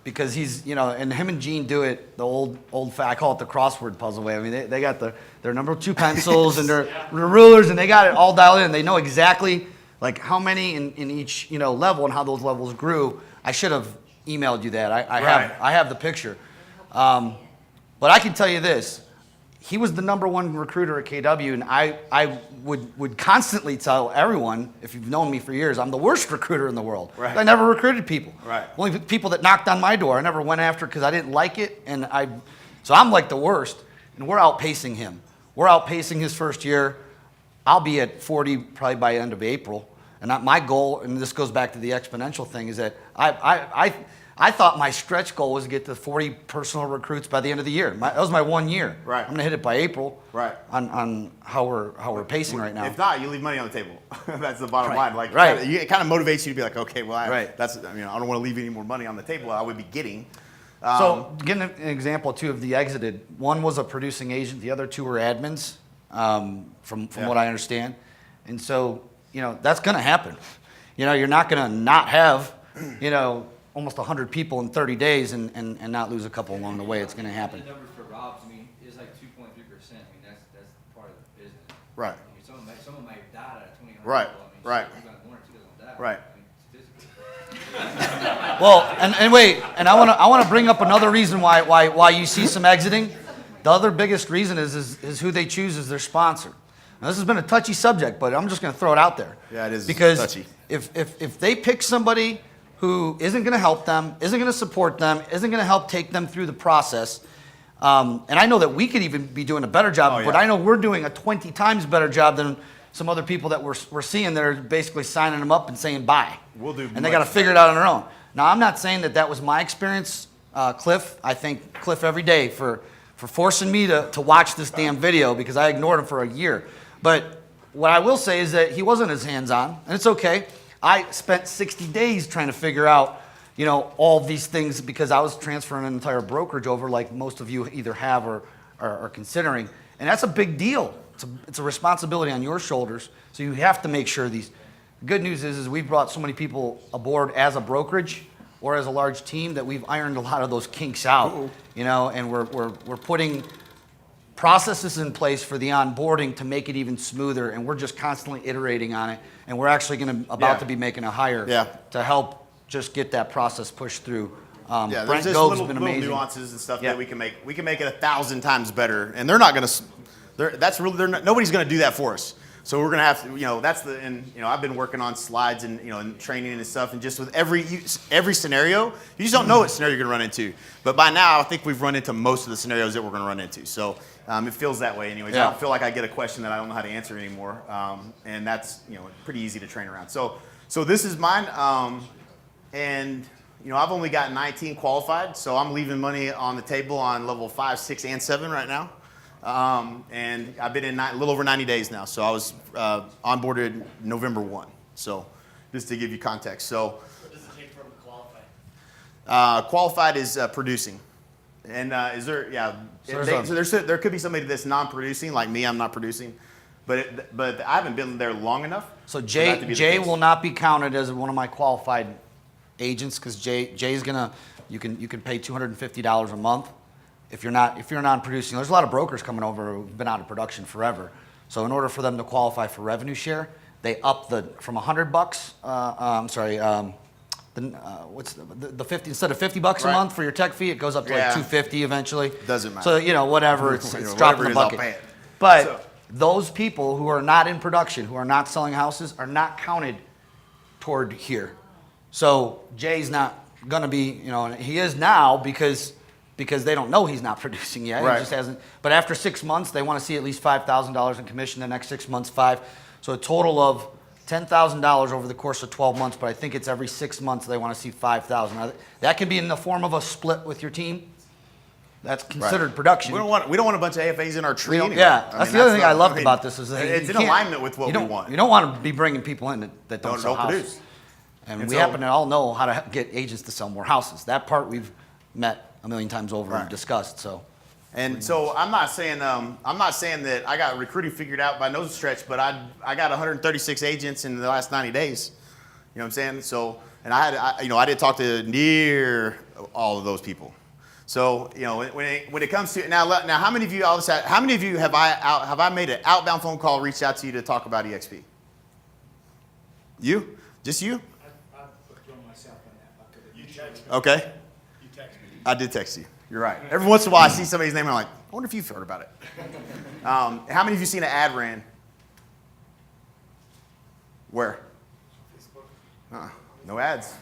Because he's, and him and Gene do it the old I call it the crossword puzzle way. I mean, they got their number 2 pencils and their rulers, and they got it all dialed in. They know exactly like how many in each level and how those levels grew. I should have emailed you that. I have the picture. But I can tell you this: he was the #1 recruiter at KW, and I would constantly tell everyone, if you've known me for years, I'm the worst recruiter in the world. Right. I never recruited people. Right. Only people that knocked on my door, I never went after because I didn't like it, so I'm like the worst, and we're outpacing him. We're outpacing his first year. I'll be at 40 probably by the end of April, and my goal, and this goes back to the exponential thing, is that I thought my stretch goal was to get to 40 personal recruits by the end of the year. That was my 1 year. Right. I'm gonna hit it by April. Right. On how we're pacing right now. If not, you leave money on the table. That's the bottom Right. line. Like, Right. it kind of motivates you to be like, okay, well, Right. I don't want to leave any more money on the table. I would be getting. So, getting an example too of the exited. One was a producing agent. The other two were admins, from Yeah. what I understand. And so, that's going to happen. You're not going to not have, almost 100 people in 30 days and not lose a couple along the way. It's going to happen. The numbers for Rob's, is like 2.3%. That's part of the business. Right. Someone might die out of 2,100 Right. people. Right. Shit, you got one or two that's gonna die. Right. Statistically. Well, and wait, and I want to bring up another reason why you see some exiting. The other biggest reason is who they choose as their sponsor. Now, this has been a touchy subject, but I'm just going to throw it out there. Yeah, it is because touchy. If they pick somebody who isn't going to help them, isn't going to support them, isn't going to help take them through the process, and I know that we could even be doing a better job, Oh, yeah. but I know we're doing a 20 times better job than some other people that we're seeing that are basically signing them up and saying bye. We'll do And they much got to figure it out on their own. Now, I'm not saying that was my experience, Cliff. I thank Cliff every day for forcing me to watch this damn video because I ignored him for a year. But what I will say is that he wasn't as hands-on, and it's okay. I spent 60 days trying to figure out, all these things because I was transferring an entire brokerage over like most of you either have or are considering. And that's a big deal. It's a responsibility on your shoulders. So you have to make sure these. The good news is we've brought so many people aboard as a brokerage or as a large team that we've ironed a lot of those kinks out, and we're putting processes in place for the onboarding to make it even smoother, and we're just constantly iterating on it, and we're actually about to be making a hire to help just get that process pushed through. Yeah, Brent there's just Gove's little been amazing. nuances and stuff Yeah. that we can make. We can make it 1,000 times better, and they're not going to. Nobody's going to do that for us. So we're going to have to. I've been working on slides and and training and stuff, and just with every scenario, you just don't know what scenario you're going to run into. But by now, I think we've run into most of the scenarios that we're going to run into. So it feels that way, anyways. Yeah. I don't feel like I get a question that I don't know how to answer anymore, and that's pretty easy to train around. So this is mine, and. I've only got 19 qualified, so I'm leaving money on the table on level 5, 6, and 7 right now. And I've been in a little over 90 days now, so I was onboarded November 1. So just to give you context. So What does it take for them to qualify? qualified is producing. And is there, yeah, there could be somebody that's non-producing, like me, I'm not producing. But I haven't been there long enough. So for that to be the Jay case. will not be counted as one of my qualified agents because Jay's gonna you can pay $250 a month if you're non-producing. There's a lot of brokers coming over who've been out of production forever. So in order for them to qualify for revenue share, they up from $100. What's the 50 instead of $50 a Right. month for your tech fee, it goes up to like Yeah. $250 eventually. Doesn't matter. So whatever, it's Whatever dropping it the is, I'll bucket. pay it. But So- those people who are not in production, who are not selling houses, are not counted toward here. So Jay's not going to be, and he is now because they don't know he's not producing yet. Right. He just hasn't. But after 6 months, they want to see at least $5,000 in commission. The next 6 months, 5. So a total of $10,000 over the course of 12 months. But I think it's every 6 months they want to see 5,000. That could be in the form of a split with your team. That's considered production. We don't want a bunch of AFAs in our tree. Anyway. That's the other thing I loved about this is that it's you in can't- alignment with what you we don't- want. You don't want to be bringing people in that don't sell Don't houses. produce. And And we so- happen to all know how to get agents to sell more houses. That part we've met a million times over and Right. discussed. So, And so I'm not saying that I got recruiting figured out by no stretch, but I got 136 agents in the last 90 days. You know what I'm saying? So, and I did talk to near all of those people. So when it comes to now, how many of you have I made an outbound phone call, reached out to you to talk about EXP? You? Just you? I've thrown myself in that bucket. You text me. Okay. You text me. I did text you. You're right. Every once in a while, I see somebody's name and I'm like, wonder if you've heard about it. How many of you seen an ad ran? Where? Facebook. No ads.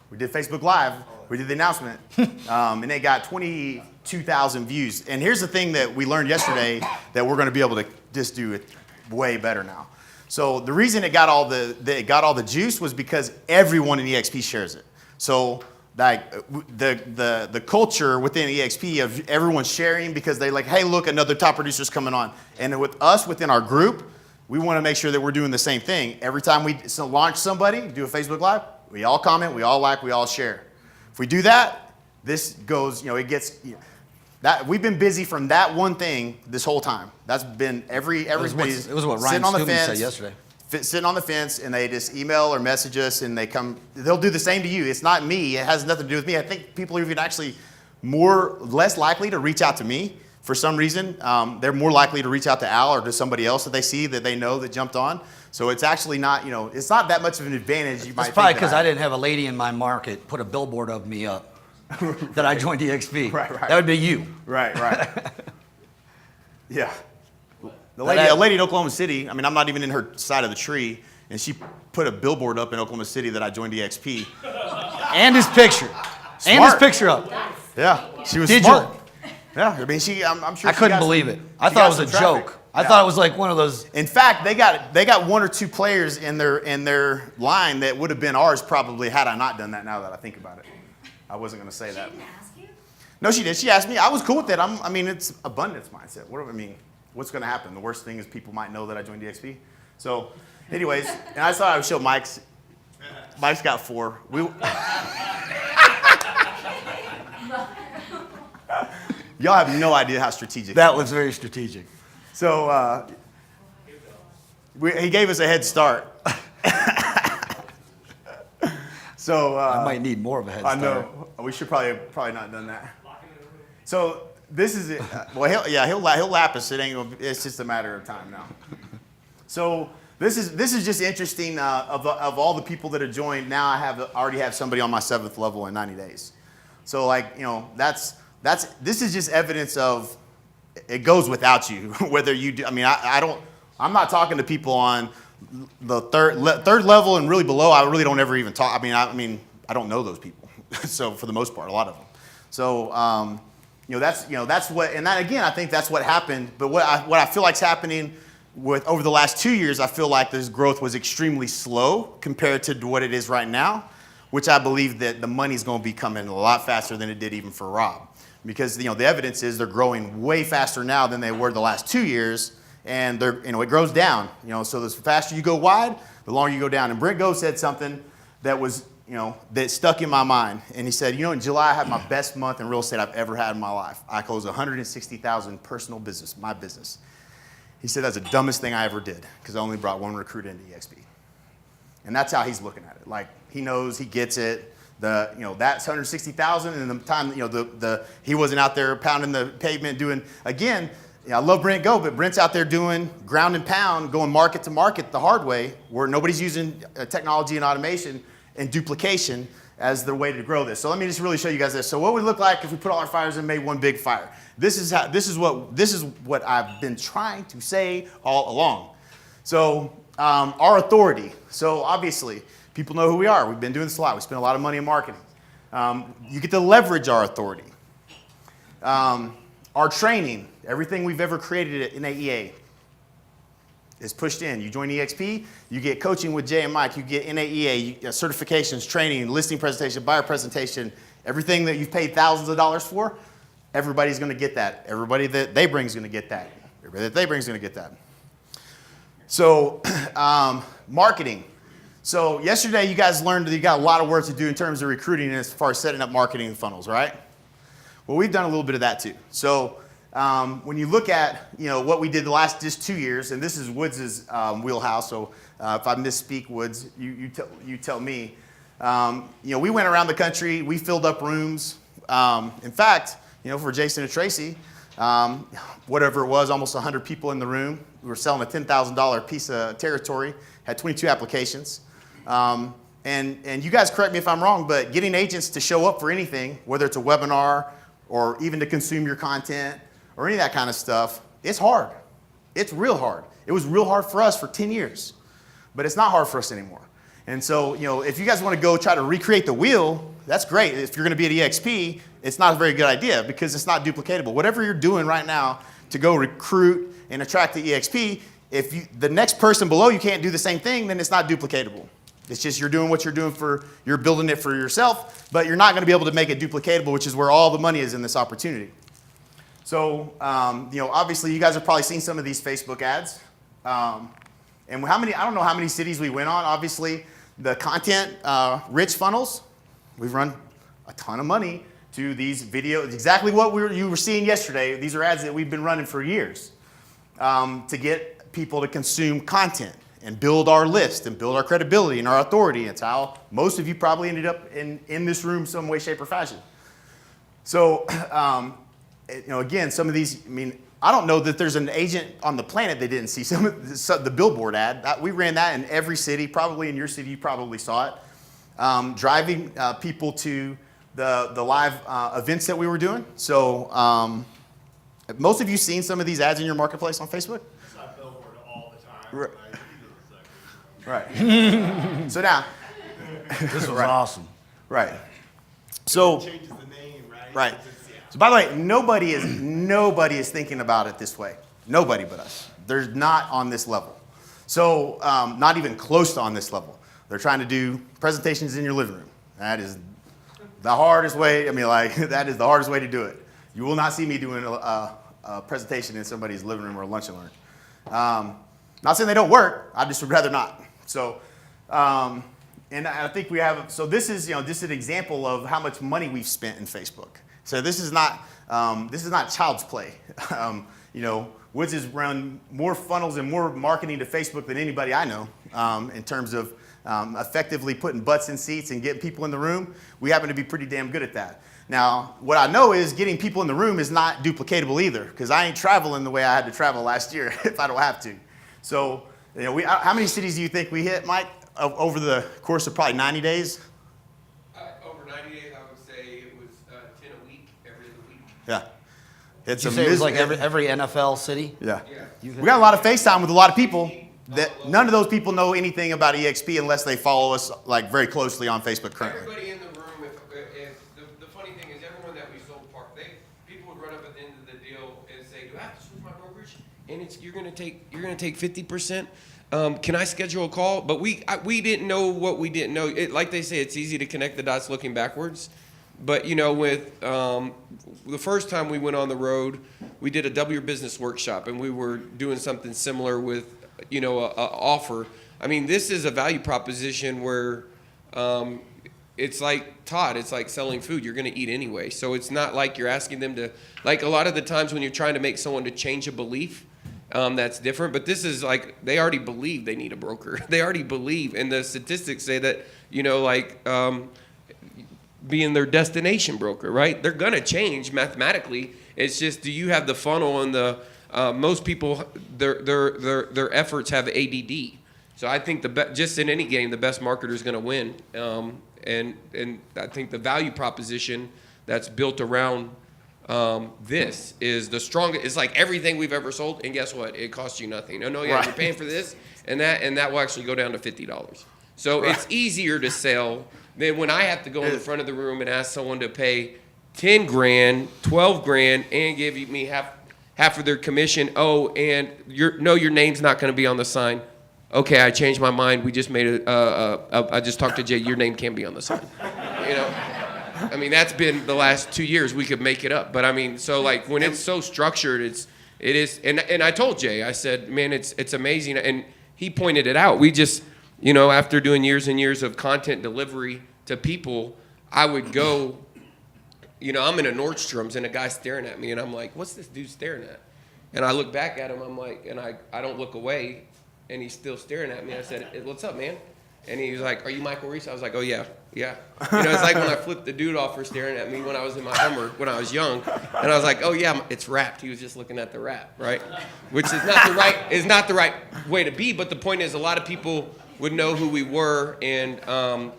We did Facebook Live. We did the announcement, and they got 22,000 views. And here's the thing that we learned yesterday that we're going to be able to just do it way better now. So the reason it got all the juice was because everyone in EXP shares it. So like the culture within EXP of everyone sharing because they like, hey, look, another top producer's coming on. And with us within our group, we want to make sure that we're doing the same thing. Every time we launch somebody, do a Facebook Live, we all comment, we all like, we all share. If we do that, this goes, it gets, that we've been busy from that one thing this whole time. That's been everybody's It was what Ryan sitting on the Scoobie fence, said yesterday. sitting on the fence, and they just email or message us, and they'll do the same to you. It's not me. It has nothing to do with me. I think people are even actually less likely to reach out to me. For some reason, they're more likely to reach out to Al or to somebody else that they see that they know that jumped on. So it's actually not, it's not that much of an advantage you might think. It's probably because I didn't have a lady in my market put a billboard of me up that I joined EXP. Right. That would be you. Right. Yeah. A lady in Oklahoma City, I'm not even in her side of the tree, and she put a billboard up in Oklahoma City that I joined EXP. And his picture. Smart. And his picture up. Yeah, she was Digital. smart. Yeah, I'm sure. I couldn't believe it. I thought it was a joke. I thought it was like one of those. In fact, they got one or two players in their line that would have been ours probably had I not done that. Now that I think about it, I wasn't going to say that. She didn't ask you? No, she did. She asked me. I was cool with it. It's abundance mindset. What's going to happen? The worst thing is people might know that I joined DXP. So, anyways, and I thought I would show Mike's. Mike's got 4. Y'all have no idea how strategic. That was very strategic. So he gave us a head start. So I might need more of a head start. I know. We should probably not done that. So this is it. Well, he'll lap us. It's just a matter of time now. So this is just interesting. Of all the people that have joined, now I already have somebody on my 7th level in 90 days. So this is just evidence of it goes without you. Whether you do, I'm not talking to people on the third level and really below. I really don't ever even talk. I don't know those people. So for the most part, a lot of them. So that's what. And that again, I think that's what happened. But what I feel like's happening over the last 2 years, I feel like this growth was extremely slow compared to what it is right now, which I believe that the money's going to be coming a lot faster than it did even for Rob. Because the evidence is they're growing way faster now than they were the last 2 years, and it grows down. So the faster you go wide, the longer you go down. And Brent Go said something that was that stuck in my mind, and he said, in July I had my best month in real estate I've ever had in my life. I closed $160,000 personal business, my business. He said that's the dumbest thing I ever did because I only brought 1 recruit into EXP, and that's how he's looking at it. Like he knows, he gets it. That's 160,000, and the time he wasn't out there pounding the pavement doing again. I love Brent Go, but Brent's out there doing ground and pound, going market to market the hard way, where nobody's using technology and automation and duplication as the way to grow this. So let me just really show you guys this. So what would it look like if we put all our fires and made one big fire? This is what I've been trying to say all along. So our authority. So obviously, people know who we are. We've been doing this a lot. We spend a lot of money in marketing. You get to leverage our authority. Our training, everything we've ever created at NAEA is pushed in. You join EXP, you get coaching with Jay and Mike, you get NAEA, certifications, training, listing presentation, buyer presentation, everything that you've paid thousands of dollars for, everybody's going to get that. Everybody that they bring is going to get that. Everybody that they bring is going to get that. So marketing. So yesterday you guys learned that you got a lot of work to do in terms of recruiting as far as setting up marketing funnels, right? Well, we've done a little bit of that too. So when you look at what we did the last just 2 years, and this is Woods' wheelhouse. So if I misspeak, Woods, you tell me. We went around the country. We filled up rooms. In fact, for Jason and Tracy, whatever it was, almost 100 people in the room. We were selling a $10,000 piece of territory. Had 22 applications. And you guys correct me if I'm wrong, but getting agents to show up for anything, whether it's a webinar or even to consume your content or any of that kind of stuff, it's hard. It's real hard. It was real hard for us for 10 years, but it's not hard for us anymore. And so, if you guys want to go try to recreate the wheel, that's great. If you're going to be at EXP, it's not a very good idea because it's not duplicatable. Whatever you're doing right now to go recruit and attract the EXP, if the next person below you can't do the same thing, then it's not duplicatable. It's just you're doing what you're doing you're building it for yourself, but you're not going to be able to make it duplicatable, which is where all the money is in this opportunity. So, obviously you guys have probably seen some of these Facebook ads. And I don't know how many cities we went on. Obviously, the content rich funnels, we've run a ton of money to these videos. Exactly what you were seeing yesterday. These are ads that we've been running for years to get people to consume content and build our list and build our credibility and our authority. It's how most of you probably ended up in this room some way, shape, or fashion. So, again, some of these, I don't know that there's an agent on the planet that didn't see some of the billboard ad. We ran that in every city. Probably in your city, you probably saw it. Driving people to the live events that we were doing. So most of you seen some of these ads in your marketplace on Facebook? It's not billboard all the time. Right. So now. This was awesome. Right. So. Changes the name, right? Right. So by the way, nobody is thinking about it this way. Nobody but us. They're not on this level. So not even close to on this level. They're trying to do presentations in your living room. That is the hardest way. That is the hardest way to do it. You will not see me doing a presentation in somebody's living room or a lunch and learn. Not saying they don't work. I just would rather not. So, and I think we have. So this is an example of how much money we've spent in Facebook. So this is not child's play. Woods has run more funnels and more marketing to Facebook than anybody I know in terms of effectively putting butts in seats and getting people in the room. We happen to be pretty damn good at that. Now, what I know is getting people in the room is not duplicatable either, because I ain't traveling the way I had to travel last year if I don't have to. So, how many cities do you think we hit, Mike, over the course of probably 90 days? Over 90 days, I would say it was 10 a week, every other week. Yeah. It's You say it was like every NFL city? Yeah. Yeah. We got a lot of FaceTime with a lot of people that none of those people know anything about EXP unless they follow us very closely on Facebook currently. Everybody in the room, if the funny thing is everyone that we sold people would run up at the end of the deal and say, do I have to switch my brokerage? And you're gonna take 50%. Can I schedule a call? But we didn't know what we didn't know. Like they say, it's easy to connect the dots looking backwards. But with the first time we went on the road, we did a Double Your Business workshop, and we were doing something similar with a offer. This is a value proposition where it's like Todd. It's like selling food. You're going to eat anyway. So it's not like you're asking them to, like a lot of the times when you're trying to make someone to change a belief, that's different. But this is like they already believe they need a broker. They already believe, and the statistics say that being their destination broker, right? They're gonna change mathematically. It's just, do you have the funnel and the most people their efforts have ADD. So I think just in any game, the best marketer is gonna win. And I think the value proposition that's built around this is the strongest. It's like everything we've ever sold, and guess what? It costs you nothing. No, Right. you're paying for this and that will actually go down to $50. So It's easier to sell than when I have to go in the front of the room and ask someone to pay 10 grand, 12 grand, and give me half of their commission. Oh, and your name's not going to be on the sign. Okay, I changed my mind. We just made I just talked to Jay. Your name can't be on the sign. That's been the last 2 years. We could make it up, but so like when it's so structured, it is. And I told Jay, I said, man, it's amazing, and he pointed it out. We just. After doing years and years of content delivery to people, I would go, I'm in a Nordstrom's and a guy's staring at me, and I'm like, what's this dude staring at? And I look back at him, I'm like, and I don't look away, and he's still staring at me. I said, what's up, man? And he was like, are you Michael Reese? I was like, oh, yeah. It's like when I flipped the dude off for staring at me when I was in my Hummer when I was young. And I was like, oh, yeah, it's wrapped. He was just looking at the wrap, right? Which is not the right way to be. But the point is a lot of people would know who we were, and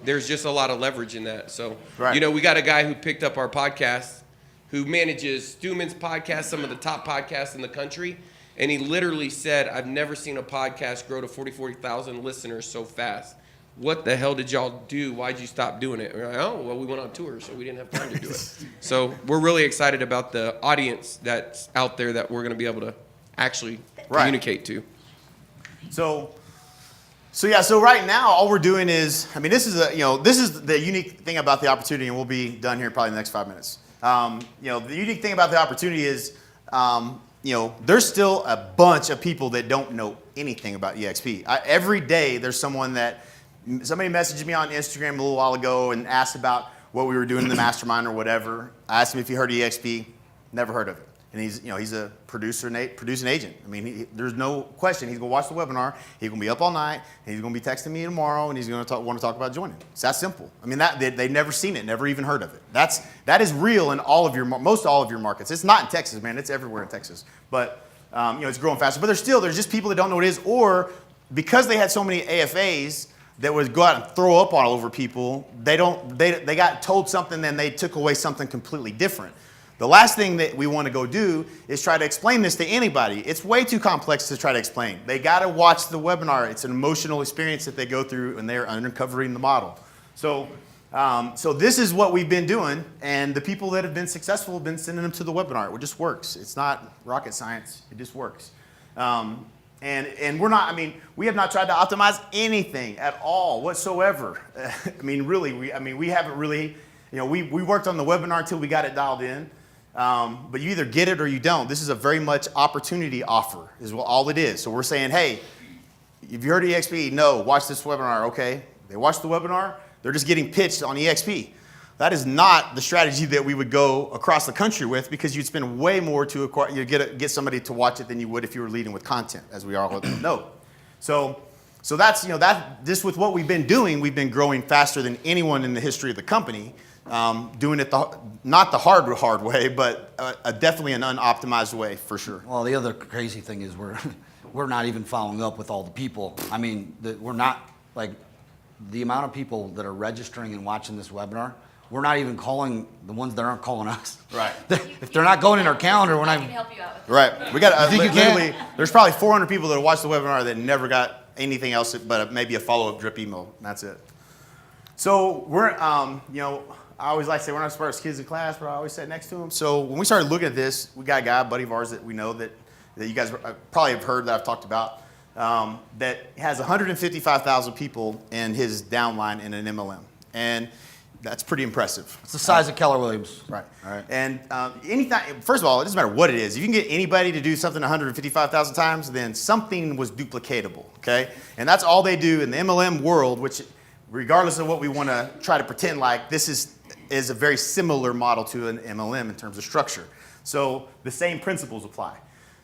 there's just a lot of leverage in that. So, Right. We got a guy who picked up our podcast, who manages Stuman's podcast, some of the top podcasts in the country. And he literally said, I've never seen a podcast grow to 40,000 listeners so fast. What the hell did y'all do? Why'd you stop doing it? We're like, oh, well, we went on tour, so we didn't have time to do it. So we're really excited about the audience that's out there that we're going to be able to actually communicate to. So right now, all we're doing is, I mean, this is the unique thing about the opportunity, and we'll be done here probably in the next 5 minutes. The unique thing about the opportunity is, there's still a bunch of people that don't know anything about EXP. Every day, there's somebody messaged me on Instagram a little while ago and asked about what we were doing in the Mastermind or whatever. I asked him if he heard of EXP, never heard of it. And he's a producing agent. I mean, there's no question. He's going to watch the webinar. He's going to be up all night. And he's going to be texting me tomorrow, and he's going to want to talk about joining. It's that simple. I mean, they've never seen it, never even heard of it. That is real in most all of your markets. It's not in Texas, man. It's everywhere in Texas. But it's growing faster. But there's just people that don't know what it is, or because they had so many AFAs that would go out and throw up all over people, they got told something, then they took away something completely different. The last thing that we want to go do is try to explain this to anybody. It's way too complex to try to explain. They got to watch the webinar. It's an emotional experience that they go through, and they're uncovering the model. So this is what we've been doing, and the people that have been successful have been sending them to the webinar. It just works. It's not rocket science. It just works. And we're not, we have not tried to optimize anything at all whatsoever. Really, we haven't really, we worked on the webinar until we got it dialed in. But you either get it or you don't. This is a very much opportunity offer is all it is. So we're saying, hey, if you heard of EXP, no, watch this webinar. Okay, they watch the webinar. They're just getting pitched on EXP. That is not the strategy that we would go across the country with, because you'd spend way more to acquire, get somebody to watch it than you would if you were leading with content, as we all know. So that's, just with what we've been doing, we've been growing faster than anyone in the history of the company. Doing it not the hard way, but definitely an unoptimized way for sure. Well, the other crazy thing is we're not even following up with all the people. We're not, like, the amount of people that are registering and watching this webinar, we're not even calling the ones that aren't calling us. Right. If they're not going in our calendar, we're not. I can help you out with that. Right. We got You think you literally, can? there's probably 400 people that watched the webinar that never got anything else but maybe a follow-up drip email. That's it. So we're, I always like to say we're not as smart as kids in class, but I always sit next to them. So when we started looking at this, we got a guy, a buddy of ours that we know that you guys probably have heard that I've talked about, that has 155,000 people in his downline in an MLM. And that's pretty impressive. It's the size of Keller Williams. Right. All right. And anytime, first of all, it doesn't matter what it is. If you can get anybody to do something 155,000 times, then something was duplicatable, okay? And that's all they do in the MLM world, which regardless of what we want to try to pretend like, this is a very similar model to an MLM in terms of structure. So the same principles apply.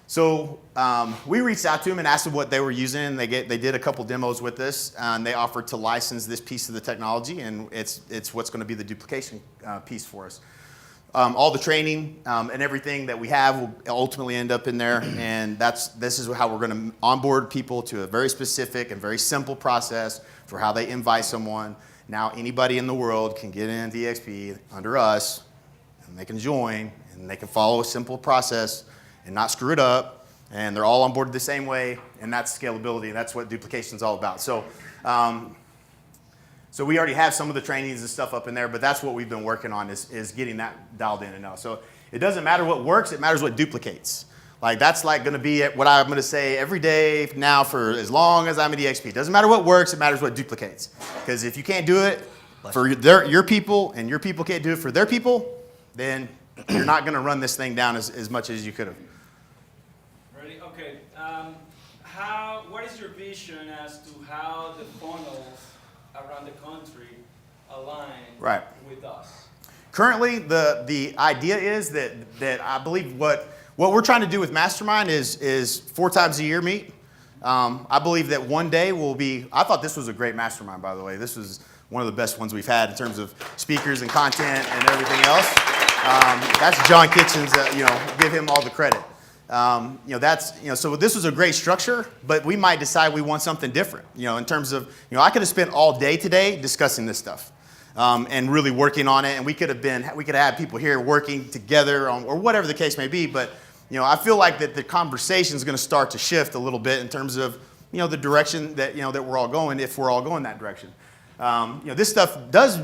So we reached out to them and asked them what they were using. They did a couple demos with us, and they offered to license this piece of the technology, and it's what's going to be the duplication piece for us. All the training and everything that we have will ultimately end up in there, and this is how we're going to onboard people to a very specific and very simple process for how they invite someone. Now anybody in the world can get into EXP under us, and they can join, and they can follow a simple process and not screw it up, and they're all on board the same way, and that's scalability, and that's what duplication is all about. So, so we already have some of the trainings and stuff up in there, but that's what we've been working on is getting that dialed in and out. So it doesn't matter what works, it matters what duplicates. Like that's like going to be what I'm going to say every day now for as long as I'm at EXP. It doesn't matter what works, it matters what duplicates. Because if you can't do it for your people, and your people can't do it for their people, then you're not going to run this thing down as much as you could have. Ready? Okay. What is your vision as to how the funnels around the country align with us? Currently, the idea is that I believe what we're trying to do with Mastermind is 4 times a year meet. I believe that one day will be, I thought this was a great Mastermind, by the way. This was one of the best ones we've had in terms of speakers and content and everything else. That's John Kitchens, give him all the credit. So this was a great structure, but we might decide we want something different, in terms of, I could have spent all day today discussing this stuff. and really working on it. And we could have had people here working together on, or whatever the case may be. But I feel like that the conversation is going to start to shift a little bit in terms of the direction that that we're all going, if we're all going that direction. This stuff does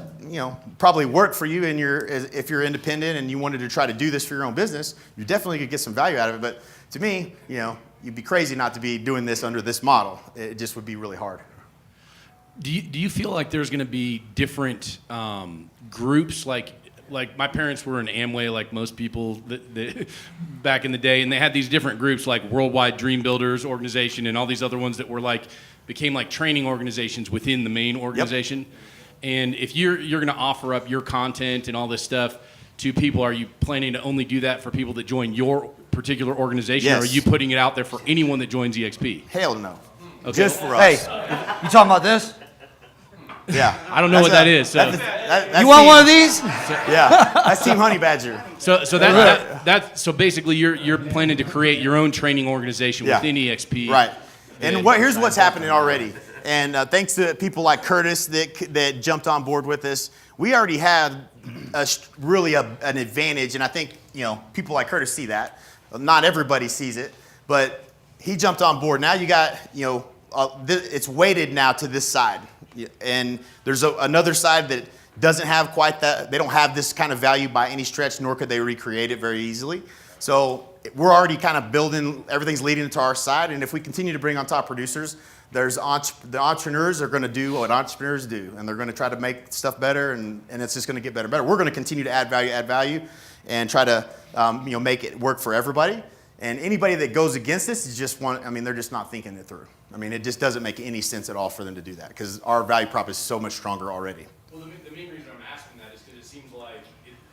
probably work for you if you're independent and you wanted to try to do this for your own business. You definitely could get some value out of it. But to me, you'd be crazy not to be doing this under this model. It just would be really hard. Do you feel like there's going to be different groups like my parents were in Amway, like most people that back in the day, and they had these different groups like Worldwide Dream Builders organization and all these other ones that were became like training organizations within the main organization. Yep. And if you're going to offer up your content and all this stuff to people, are you planning to only do that for people that join your particular organization, yes. or are you putting it out there for anyone that joins EXP? Hell no. Okay. Just for us. Hey, you talking about this? Yeah. I don't know what that is. So. You want one of these? Yeah. That's Team Honey Badger. So so basically you're planning to create your own training organization within EXP. Right. And here's what's happening already. And thanks to people like Curtis that jumped on board with us, we already have an advantage. And I think people like Curtis see that. Not everybody sees it, but he jumped on board. Now you got it's weighted now to this side. And there's another side that doesn't have quite that. They don't have this kind of value by any stretch, nor could they recreate it very easily. So we're already kind of building, everything's leading to our side. And if we continue to bring on top producers, the entrepreneurs are going to do what entrepreneurs do. And they're going to try to make stuff better, and it's just going to get better and better. We're going to continue to add value, and try to make it work for everybody. And anybody that goes against this is they're just not thinking it through. It just doesn't make any sense at all for them to do that, because our value prop is so much stronger already. Well, the main reason I'm asking that is because it seems like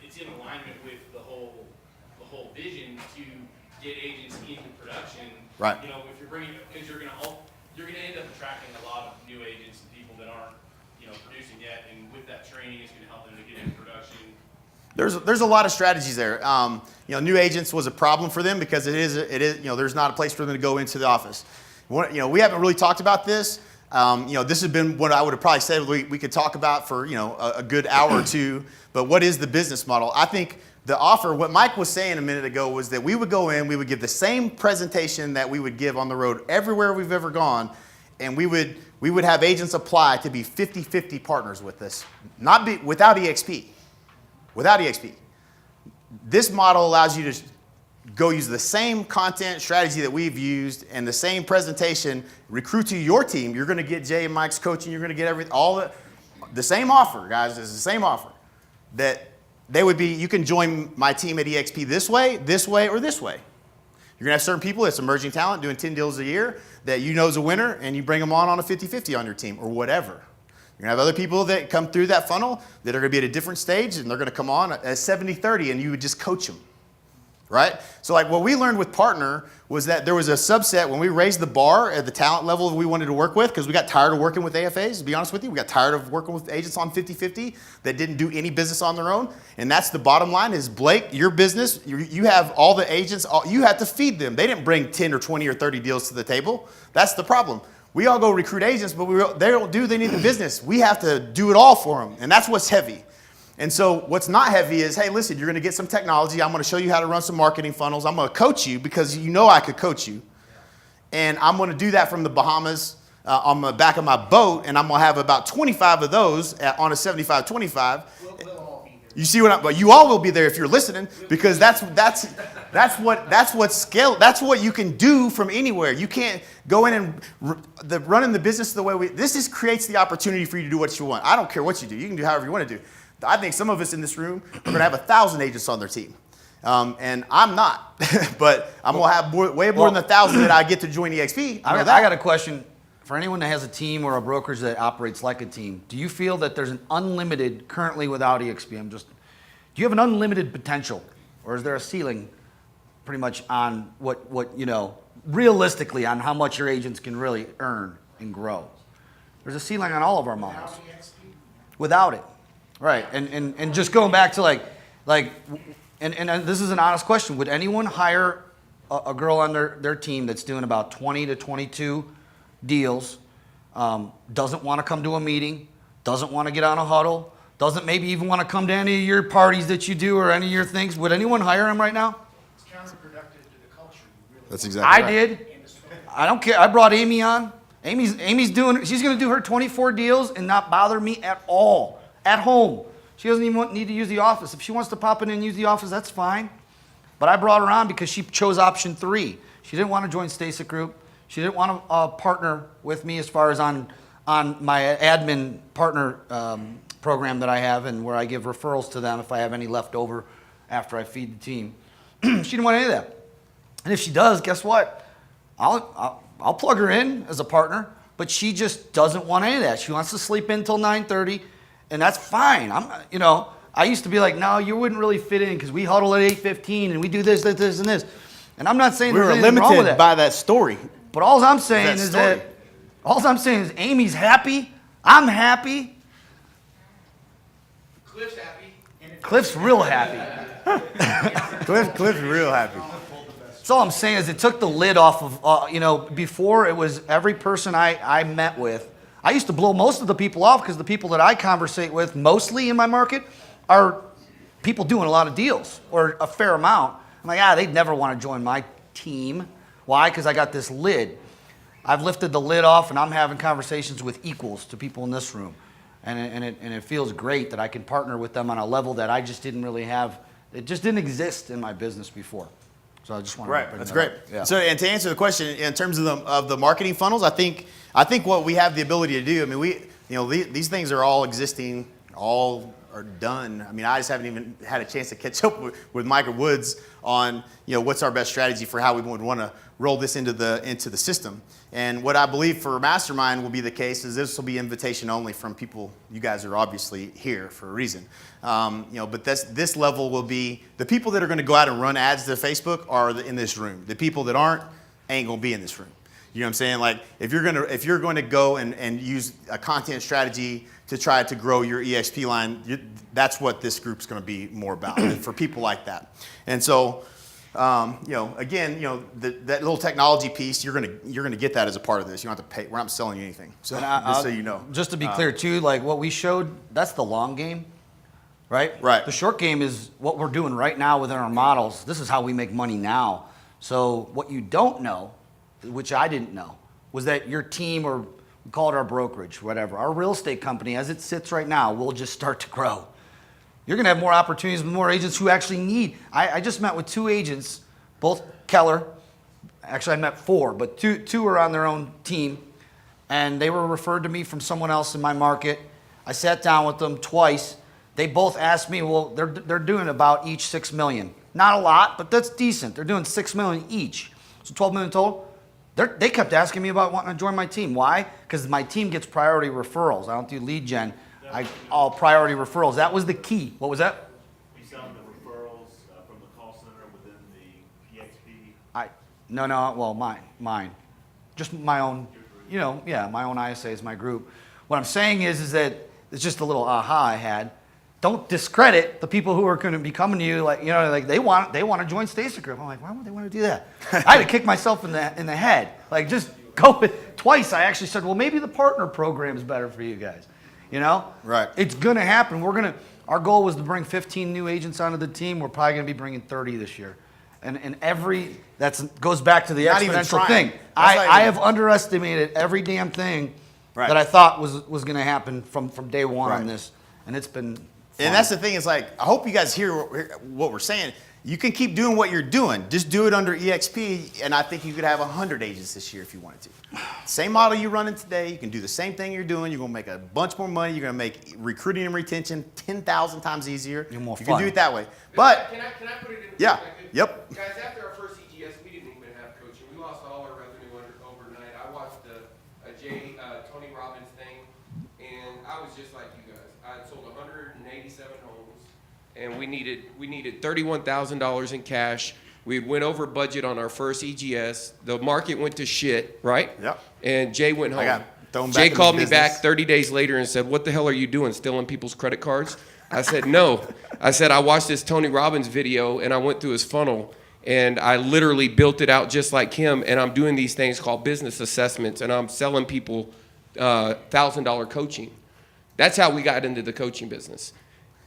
it's in alignment with the whole vision to get agents into production. Right. If you're bringing, because you're gonna end up attracting a lot of new agents and people that aren't producing yet, and with that training, it's gonna help them to get into production. There's a lot of strategies there. New agents was a problem for them because it is there's not a place for them to go into the office. We haven't really talked about this. This has been what I would have probably said we could talk about for a good hour or two. But what is the business model? I think the offer, what Mike was saying a minute ago, was that we would go in, we would give the same presentation that we would give on the road everywhere we've ever gone, and we would have agents apply to be 50-50 partners with us, without EXP. Without EXP. This model allows you to go use the same content strategy that we've used and the same presentation, recruit to your team. You're going to get Jay and Mike's coaching. You're going to get the same offer, guys. It's the same offer. That you can join my team at EXP this way, or this way. You're going to have certain people that's emerging talent doing 10 deals a year that is a winner, and you bring them on a 50-50 on your team, or whatever. You're going to have other people that come through that funnel that are going to be at a different stage, and they're going to come on at 70-30, and you would just coach them, right? So what we learned with Partner was that there was a subset when we raised the bar at the talent level that we wanted to work with, because we got tired of working with AFAs, to be honest with you. We got tired of working with agents on 50-50 that didn't do any business on their own. And that's the bottom line is, Blake, your business, you have all the agents, you have to feed them. They didn't bring 10 or 20 or 30 deals to the table. That's the problem. We all go recruit agents, but they need the business. We have to do it all for them, and that's what's heavy. And so what's not heavy is, hey, listen, you're going to get some technology. I'm going to show you how to run some marketing funnels. I'm going to coach you because I could coach you. And I'm going to do that from the Bahamas on the back of my boat, and I'm going to have about 25 of those on a 75-25. We'll all be there. You see but you all will be there if you're listening, because that's what scale. That's what you can do from anywhere. You can't go in and running the business the way this creates the opportunity for you to do what you want. I don't care what you do. You can do however you want to do. I think some of us in this room are going to have 1,000 agents on their team. And I'm not, but I'm going to have way more than 1,000 that I get to join EXP. I got a question. For anyone that has a team or a brokerage that operates like a team, do you feel that there's an unlimited, currently without EXP, do you have an unlimited potential? Or is there a ceiling pretty much on what realistically on how much your agents can really earn and grow? There's a ceiling on all of our models. Without it. Right, and just going back to and this is an honest question. Would anyone hire a girl on their team that's doing about 20 to 22 deals, doesn't want to come to a meeting, doesn't want to get on a huddle, doesn't maybe even want to come to any of your parties that you do or any of your things, would anyone hire him right now? It's counterproductive to the culture. You really That's exactly right. I did. I don't care. I brought Amy on. She's going to do her 24 deals and not bother me at all. At home. She doesn't even need to use the office. If she wants to pop in and use the office, that's fine. But I brought her on because she chose option 3. She didn't want to join Stasek Group. She didn't want to partner with me as far as on my admin partner program that I have, and where I give referrals to them if I have any left over after I feed the team. She didn't want any of that. And if she does, guess what? I'll plug her in as a partner, but she just doesn't want any of that. She wants to sleep in till 9:30, and that's fine. I used to be like, no, you wouldn't really fit in because we huddle at 8:15 and we do this, and this. And I'm not saying We there's were anything wrong with limited that. by that story. But all I'm saying That is story. that Amy's happy. I'm happy. Cliff's happy. Cliff's real happy. Cliff's real happy. That's all I'm saying is it took the lid off of, before it was every person I met with. I used to blow most of the people off because the people that I conversate with mostly in my market are people doing a lot of deals or a fair amount. I'm like, they'd never want to join my team. Why? Because I got this lid. I've lifted the lid off and I'm having conversations with equals to people in this room. And it feels great that I can partner with them on a level that I just didn't really have. It just didn't exist in my business before. So I just want to bring That's that great. up. Yeah. So, and to answer the question in terms of the marketing funnels, I think what we have the ability to do. I mean, these things are all existing, all are done. I mean, I just haven't even had a chance to catch up with Micah Woods on what's our best strategy for how we would want to roll this into the system. And what I believe for Mastermind will be the case is this will be invitation only from people. You guys are obviously here for a reason. But this level will be the people that are going to go out and run ads to Facebook are in this room. The people that aren't ain't going to be in this room. You know what I'm saying? Like if you're going to go and use a content strategy to try to grow your EXP line, that's what this group's going to be more about for people like that. And so, again, that little technology piece, you're gonna get that as a part of this. You don't have to pay. We're not selling you anything. So just so you know. Just to be clear too, like what we showed, that's the long game, right? Right. The short game is what we're doing right now within our models. This is how we make money now. So what you don't know, which I didn't know, was that your team, or we call it our brokerage, whatever, our real estate company, as it sits right now, will just start to grow. You're going to have more opportunities with more agents who actually need. I just met with 2 agents, both Keller. Actually, I met 4, but two are on their own team. And they were referred to me from someone else in my market. I sat down with them twice. They both asked me, well, they're doing about each $6 million. Not a lot, but that's decent. They're doing $6 million each. So $12 million total. They kept asking me about wanting to join my team. Why? Because my team gets priority referrals. I don't do lead gen. All priority referrals. That was the key. What was that? We sell them the referrals from the call center within the EXP. Well, mine. Just my own, my own ISA is my group. What I'm saying is that it's just a little aha I had. Don't discredit the people who are going to be coming to you like they want to join Stasek Group. I'm like, why would they want to do that? I had to kick myself in the head. Like just go with twice. I actually said, well, maybe the partner program is better for you guys. Right. It's going to happen. Our goal was to bring 15 new agents onto the team. We're probably going to be bringing 30 this year. And that goes back to the Not even exponential trying. thing. That's not I even- have underestimated every damn thing Right. that I thought was going to happen from day one Right. on this. And it's been fun. And that's the thing is like, I hope you guys hear what we're saying. You can keep doing what you're doing. Just do it under EXP, and I think you could have 100 agents this year if you wanted to. Same model you're running today. You can do the same thing you're doing. You're going to make a bunch more money. You're going to make recruiting and retention 10,000 times easier. You're more You fun. can do it that way. But Can I put it in yeah, perspective? yep. Guys, after our first EGS, we didn't even have coaching. We lost all our revenue overnight. I watched Tony Robbins thing, and I was just like you guys. I had sold 187 homes, and we needed $31,000 in cash. We went over budget on our first EGS. The market went to shit, right? Yep. And Jay went I home. got thrown back Jay into called me business. back 30 days later and said, "What the hell are you doing, stealing people's credit cards?" I said, "No." I said, "I watched this Tony Robbins video, and I went through his funnel, and I literally built it out just like him, and I'm doing these things called business assessments, and I'm selling people $1,000 coaching." That's how we got into the coaching business.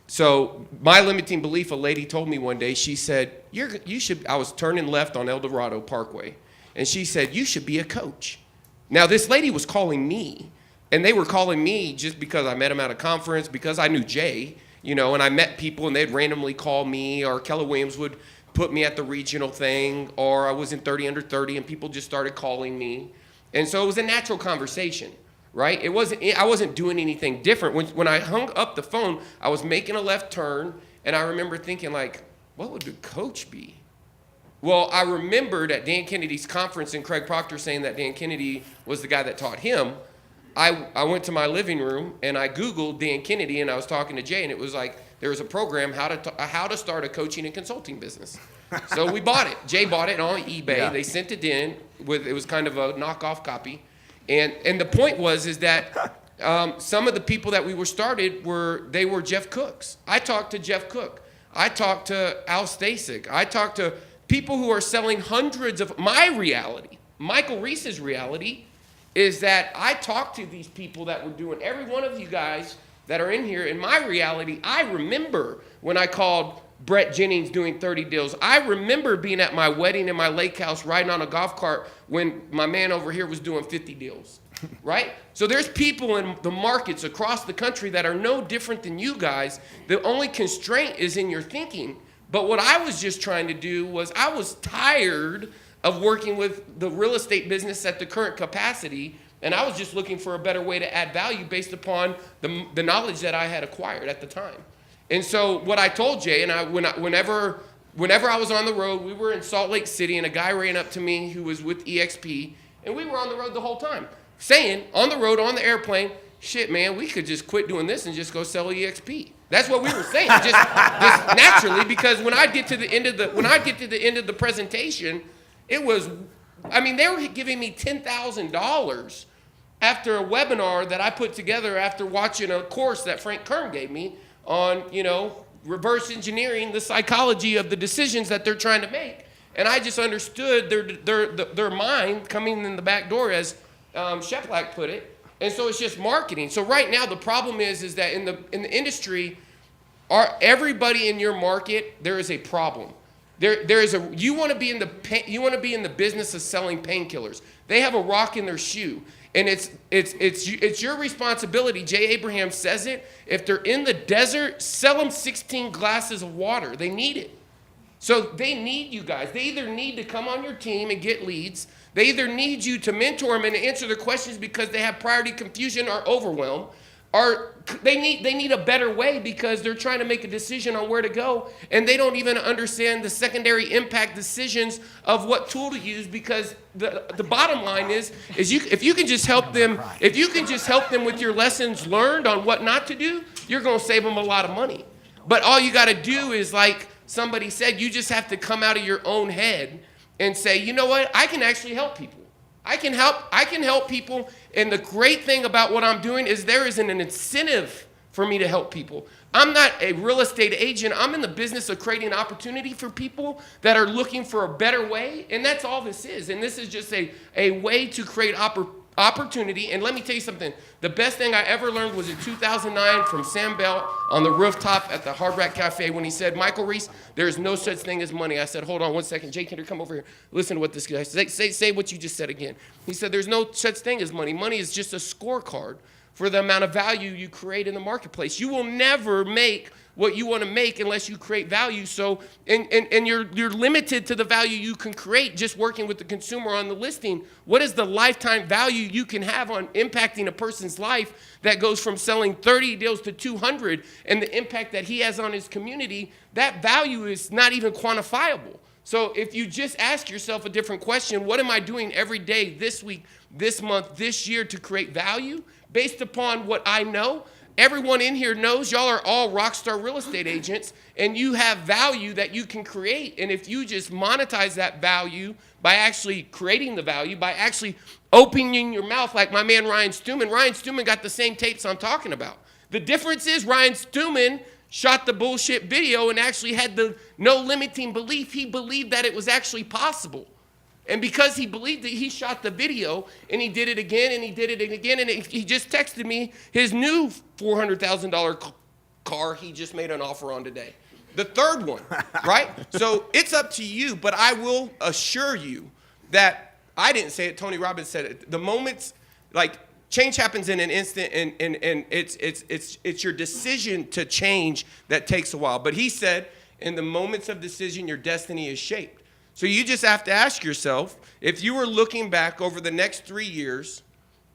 So my limiting belief, a lady told me one day, she said, you should, I was turning left on El Dorado Parkway, and she said, you should be a coach. Now this lady was calling me, and they were calling me just because I met them at a conference, because I knew Jay, you know, and I met people and they'd randomly call me, or Keller Williams would put me at the regional thing, or I was in 30 under 30 and people just started calling me. And so it was a natural conversation. Right? I wasn't doing anything different. When I hung up the phone, I was making a left turn, and I remember thinking, like, what would the coach be? Well, I remembered at Dan Kennedy's conference and Craig Proctor saying that Dan Kennedy was the guy that taught him. I went to my living room, and I Googled Dan Kennedy, and I was talking to Jay, and it was like, there was a program, how to start a coaching and consulting business. So we bought it. Jay bought it on eBay. Yeah. They sent it in. It was kind of a knockoff copy. And the point is that some of the people that we were started were Jeff Cooks. I talked to Jeff Cook. I talked to Al Stasek. I talked to people who are selling hundreds of, my reality, Michael Reese's reality is that I talked to these people that were doing, every one of you guys that are in here, in my reality, I remember when I called Brett Jennings doing 30 deals. I remember being at my wedding in my lake house riding on a golf cart when my man over here was doing 50 deals, right? So there's people in the markets across the country that are no different than you guys. The only constraint is in your thinking. But what I was just trying to do was I was tired of working with the real estate business at the current capacity, and I was just looking for a better way to add value based upon the knowledge that I had acquired at the time. And so what I told Jay, and whenever I was on the road, we were in Salt Lake City, and a guy ran up to me who was with EXP, and we were on the road the whole time, saying, on the road, on the airplane, shit, man, we could just quit doing this and just go sell EXP. That's what we were saying, just naturally, because when I get to the end of the presentation, it was, I mean, they were giving me $10,000 after a webinar that I put together after watching a course that Frank Kern gave me on, you know, reverse engineering the psychology of the decisions that they're trying to make. And I just understood their mind coming in the back door, as Sheplak put it. And so it's just marketing. So right now the problem is that in the industry, everybody in your market, there is a problem. You want to be in the business of selling painkillers. They have a rock in their shoe. And it's your responsibility. Jay Abraham says it. If they're in the desert, sell them 16 glasses of water. They need it. So they need you guys. They either need to come on your team and get leads. They either need you to mentor them and answer their questions because they have priority confusion or overwhelm. Or they need a better way because they're trying to make a decision on where to go, and they don't even understand the secondary impact decisions of what tool to use, because the bottom line is if you can just help them with your lessons learned on what not to do, you're going to save them a lot of money. But all you got to do is, like somebody said, you just have to come out of your own head and say, you know what, I can actually help people. I can help people, and the great thing about what I'm doing is there isn't an incentive for me to help people. I'm not a real estate agent. I'm in the business of creating opportunity for people that are looking for a better way, and that's all this is. And this is just a way to create opportunity. And let me tell you something. The best thing I ever learned was in 2009 from Sam Bell on the rooftop at the Hard Rock Cafe when he said, Michael Reese, there is no such thing as money. I said, hold on 1 second. Jay Kinder, come over here. Listen to what this guy said. Say what you just said again. He said, there's no such thing as money. Money is just a scorecard for the amount of value you create in the marketplace. You will never make what you want to make unless you create value. So, and you're limited to the value you can create just working with the consumer on the listing. What is the lifetime value you can have on impacting a person's life that goes from selling 30 deals to 200, and the impact that he has on his community? That value is not even quantifiable. So if you just ask yourself a different question, what am I doing every day, this week, this month, this year to create value based upon what I know? Everyone in here knows y'all are all rock star real estate agents, and you have value that you can create. And if you just monetize that value by actually creating the value, by actually opening your mouth like my man Ryan Stewman got the same tapes I'm talking about. The difference is Ryan Stewman shot the bullshit video and actually had the no limiting belief. He believed that it was actually possible. And because he believed it, he shot the video, and he did it again, and he did it again, and he just texted me his new $400,000 car he just made an offer on today. The third one, right? So it's up to you, but I will assure you that I didn't say it, Tony Robbins said it. The moments, like, change happens in an instant, and it's your decision to change that takes a while. But he said, in the moments of decision, your destiny is shaped. So you just have to ask yourself, if you were looking back over the next 3 years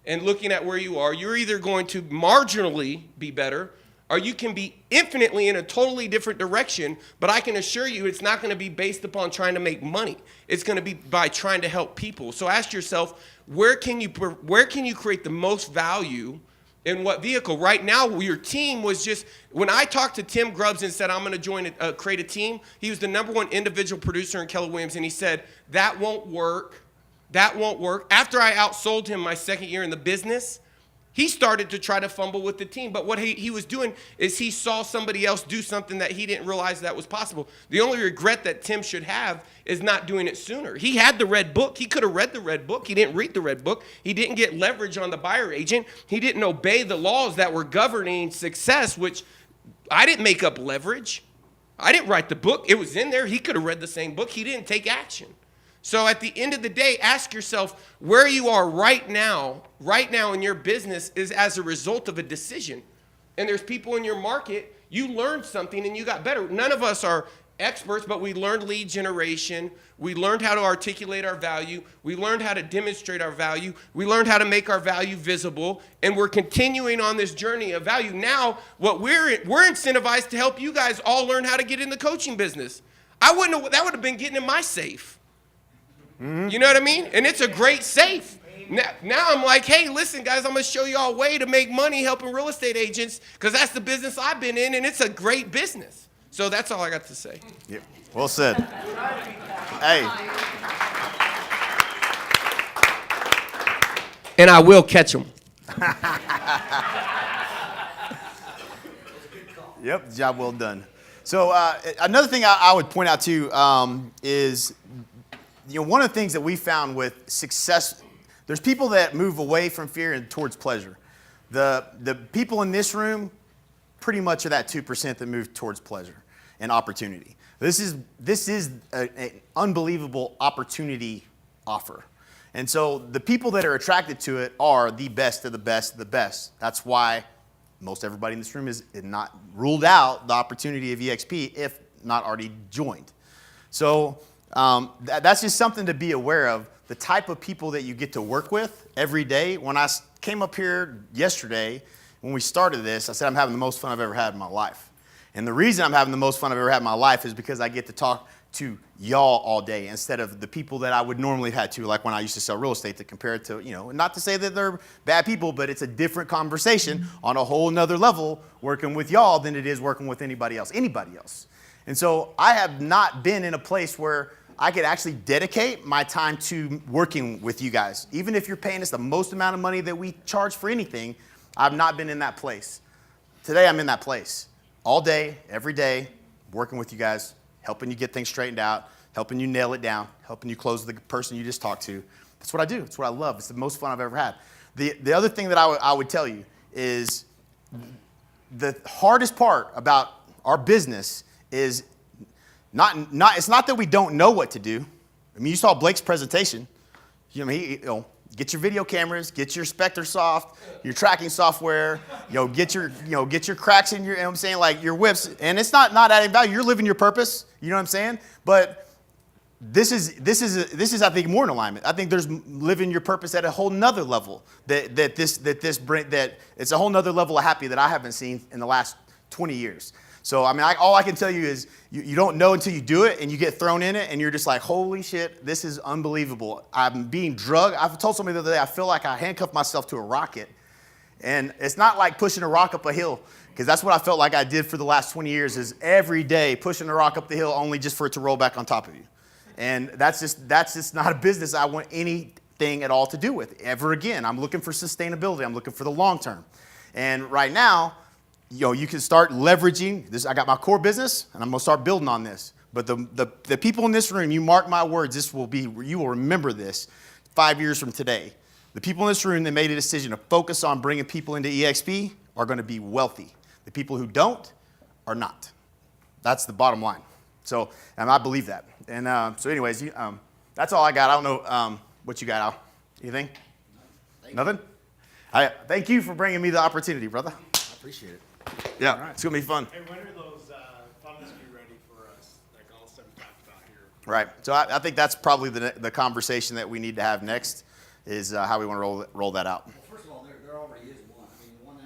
and looking at where you are, you're either going to marginally be better, or you can be infinitely in a totally different direction. But I can assure you it's not going to be based upon trying to make money. It's going to be by trying to help people. So ask yourself, where can you create the most value in what vehicle? Right now, your team was just, when I talked to Tim Grubbs and said, I'm going to create a team, he was the #1 individual producer in Keller Williams, and he said, that won't work. That won't work. After I outsold him my second year in the business, he started to try to fumble with the team. But what he was doing is he saw somebody else do something that he didn't realize that was possible. The only regret that Tim should have is not doing it sooner. He had the red book. He could have read the red book. He didn't read the red book. He didn't get leverage on the buyer agent. He didn't obey the laws that were governing success, which I didn't make up leverage. I didn't write the book. It was in there. He could have read the same book. He didn't take action. So at the end of the day, ask yourself, where you are right now in your business is as a result of a decision. And there's people in your market, you learned something and you got better. None of us are experts, but we learned lead generation. We learned how to articulate our value. We learned how to demonstrate our value. We learned how to make our value visible. And we're continuing on this journey of value. Now, what we're incentivized to help you guys all learn how to get in the coaching business. That would have been getting in my safe. You know what I mean? And it's a great safe. Now I'm like, hey, listen, guys, I'm going to show you all a way to make money helping real estate agents, because that's the business I've been in, and it's a great business. So that's all I got to say. Yeah. Well said. Hey. And I will catch them. Yep, job well done. So another thing I would point out too is, one of the things that we found with success, there's people that move away from fear and towards pleasure. The people in this room pretty much are that 2% that move towards pleasure and opportunity. This is an unbelievable opportunity offer. And so the people that are attracted to it are the best of the best of the best. That's why most everybody in this room is not ruled out the opportunity of EXP if not already joined. So that's just something to be aware of, the type of people that you get to work with every day. When I came up here yesterday, when we started this, I said I'm having the most fun I've ever had in my life. And the reason I'm having the most fun I've ever had in my life is because I get to talk to y'all all day instead of the people that I would normally have had to, like when I used to sell real estate, to compare it to, not to say that they're bad people, but it's a different conversation on a whole nother level working with y'all than it is working with anybody else. And so I have not been in a place where I could actually dedicate my time to working with you guys. Even if you're paying us the most amount of money that we charge for anything, I've not been in that place. Today I'm in that place. All day, every day, working with you guys, helping you get things straightened out, helping you nail it down, helping you close the person you just talked to. That's what I do. It's what I love. It's the most fun I've ever had. The other thing that I would tell you is the hardest part about our business is it's not that we don't know what to do. I mean, you saw Blake's presentation. Get your video cameras, get your SpectreSoft, your tracking software, get your cracks in your, like your whips. And it's not adding value. You're living your purpose. You know what I'm saying? But this is I think more in alignment. I think there's living your purpose at a whole nother level that it's a whole nother level of happy that I haven't seen in the last 20 years. So, all I can tell you is you don't know until you do it, and you get thrown in it, and you're just like, holy shit, this is unbelievable. I'm being drugged. I've told somebody the other day, I feel like I handcuffed myself to a rocket. And it's not like pushing a rock up a hill, because that's what I felt like I did for the last 20 years, is every day pushing a rock up the hill only just for it to roll back on top of you. And that's just not a business I want anything at all to do with ever again. I'm looking for sustainability. I'm looking for the long term. And right now, you can start leveraging this. I got my core business, and I'm going to start building on this. But the people in this room, you mark my words, you will remember this 5 years from today. The people in this room that made a decision to focus on bringing people into EXP are going to be wealthy. The people who don't are not. That's the bottom line. So, and I believe that. And so anyways, that's all I got. I don't know what you got, Al. Anything? Nothing? Thank you for bringing me the opportunity, brother. I appreciate it. Yeah, it's going to be fun. Hey, when are those funds be ready for us, like all the stuff we talked about here? Right. So I think that's probably the conversation that we need to have next is how we want to roll that out. Well, first of all, there already is one. I mean, the one that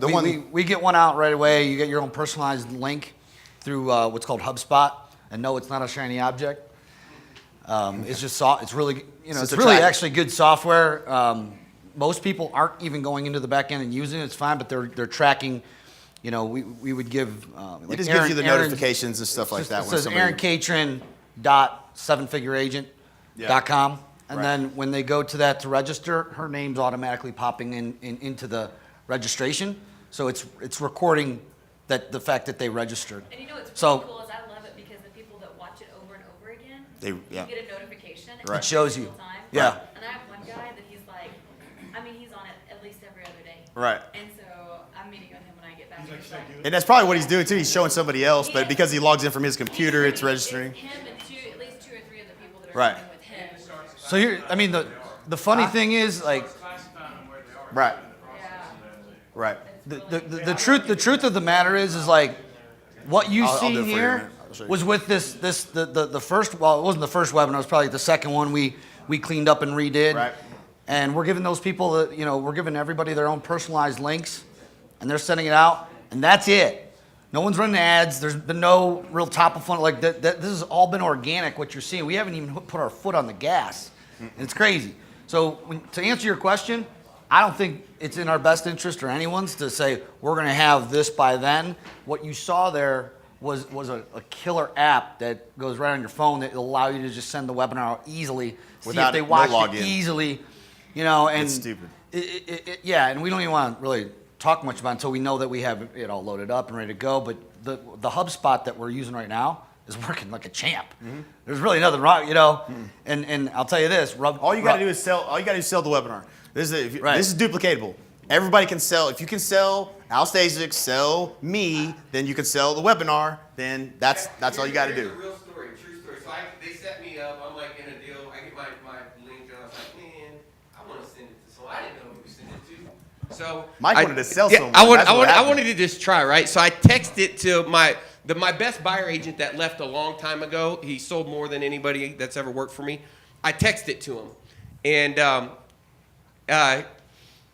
everyone can Yeah, use. We get one out right away. You get your own personalized link through what's called HubSpot. And no, it's not a shiny object. It's just it's really, it's really actually good software. Most people aren't even going into the back end and using it. It's fine, but they're tracking. We would give. It just gives you the notifications and stuff like that. It says AaronCatron.7figureagent.com. And then when they go to that to register, her name's automatically popping into the registration. So it's recording the fact that they registered. And what's really So cool is I love it because the people that watch it over and over again, you get a notification. Right. It shows you. Time. Yeah. And I have one guy that he's like, he's on it at least every other day. Right. And so I'm meeting with him when I get back. And that's probably what he's doing too. He's showing somebody else, but because he logs in from his computer, it's registering. Him and at least 2 or 3 of the people that are Right. coming with him. So the funny thing is, like, Right. Right. the truth of the matter is like what you I'll do see it for you in a here minute. I'll show you. was with the first. Well, it wasn't the first webinar. It was probably the second one we cleaned up and redid. Right. And we're giving those people we're giving everybody their own personalized links, and they're sending it out, and that's it. No one's running ads. There's been no real top of funnel. Like that. This has all been organic. What you're seeing, we haven't even put our foot on the gas, and it's crazy. So to answer your question, I don't think it's in our best interest or anyone's to say we're going to have this by then. What you saw there was a killer app that goes right on your phone that will allow you to just send the webinar out easily, Without see if they no watched login. it easily, and It's stupid. Yeah, and we don't even want to really talk much about it until we know that we have it all loaded up and ready to go. But the HubSpot that we're using right now is working like a champ. There's really nothing wrong, And I'll tell you this: All you got to do is sell. All you got to do is sell the webinar. This is duplicatable. Everybody can sell. If you can sell Al Stasek, sell me, then you can sell the webinar. Then that's all you got to do. Here's a real story, true story. So they set me up. I'm like in a deal. I get my link, and I was like, man, I want to send it to someone. I didn't know who to send it to. So Mike wanted to sell someone. I That's what happened. wanted to just try, right? So I texted to my best buyer agent that left a long time ago. He sold more than anybody that's ever worked for me. I texted to him, and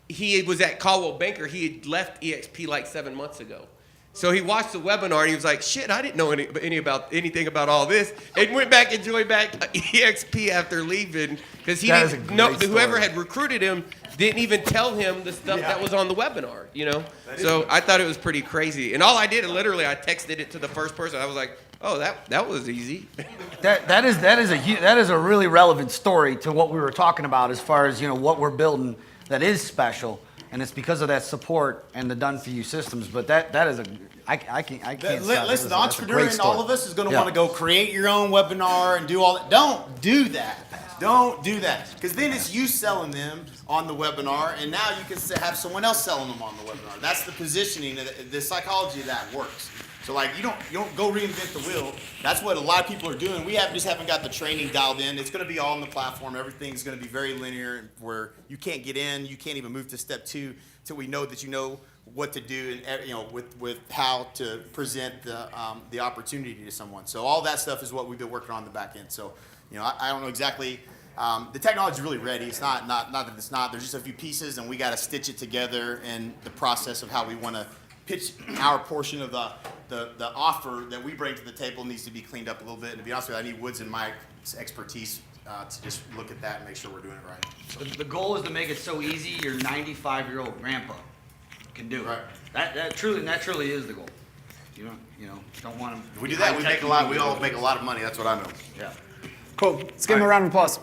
he was at Caldwell Banker. He had left EXP like 7 months ago. So he watched the webinar and he was like, shit, I didn't know anything about all this. And went back and joined back EXP after leaving because he didn't know, whoever had recruited him didn't even tell him the stuff that was on the webinar, So I thought it was pretty crazy. And all I did, literally, I texted it to the first person. I was like, oh, that was easy. That is a really relevant story to what we were talking about as far as what we're building that is special, and it's because of that support and the done for you systems. But that is I can't stop. Listen, the entrepreneur in story. all of us is going to want to go create your own webinar and do all that. Don't do that. Don't do that, because then it's you selling them on the webinar, and now you can have someone else selling them on the webinar. That's the positioning, the psychology of that works. So like you don't go reinvent the wheel. That's what a lot of people are doing. We just haven't got the training dialed in. It's going to be all on the platform. Everything's going to be very linear, where you can't get in, you can't even move to step 2 till we know that you know what to do and with how to present the opportunity to someone. So all that stuff is what we've been working on the back end. So I don't know exactly. The technology is really ready. It's not that it's not. There's just a few pieces, and we got to stitch it together. And the process of how we want to pitch our portion of the offer that we bring to the table needs to be cleaned up a little bit. And to be honest with you, I need Woods and Mike's expertise to just look at that and make sure we're doing it right. The goal is to make it so easy your 95-year-old grandpa can do it. Right. That truly is the goal. You don't want to. If we do that, we all make a lot of money. That's what I know. Yeah. Cool. Let's give him a round of applause.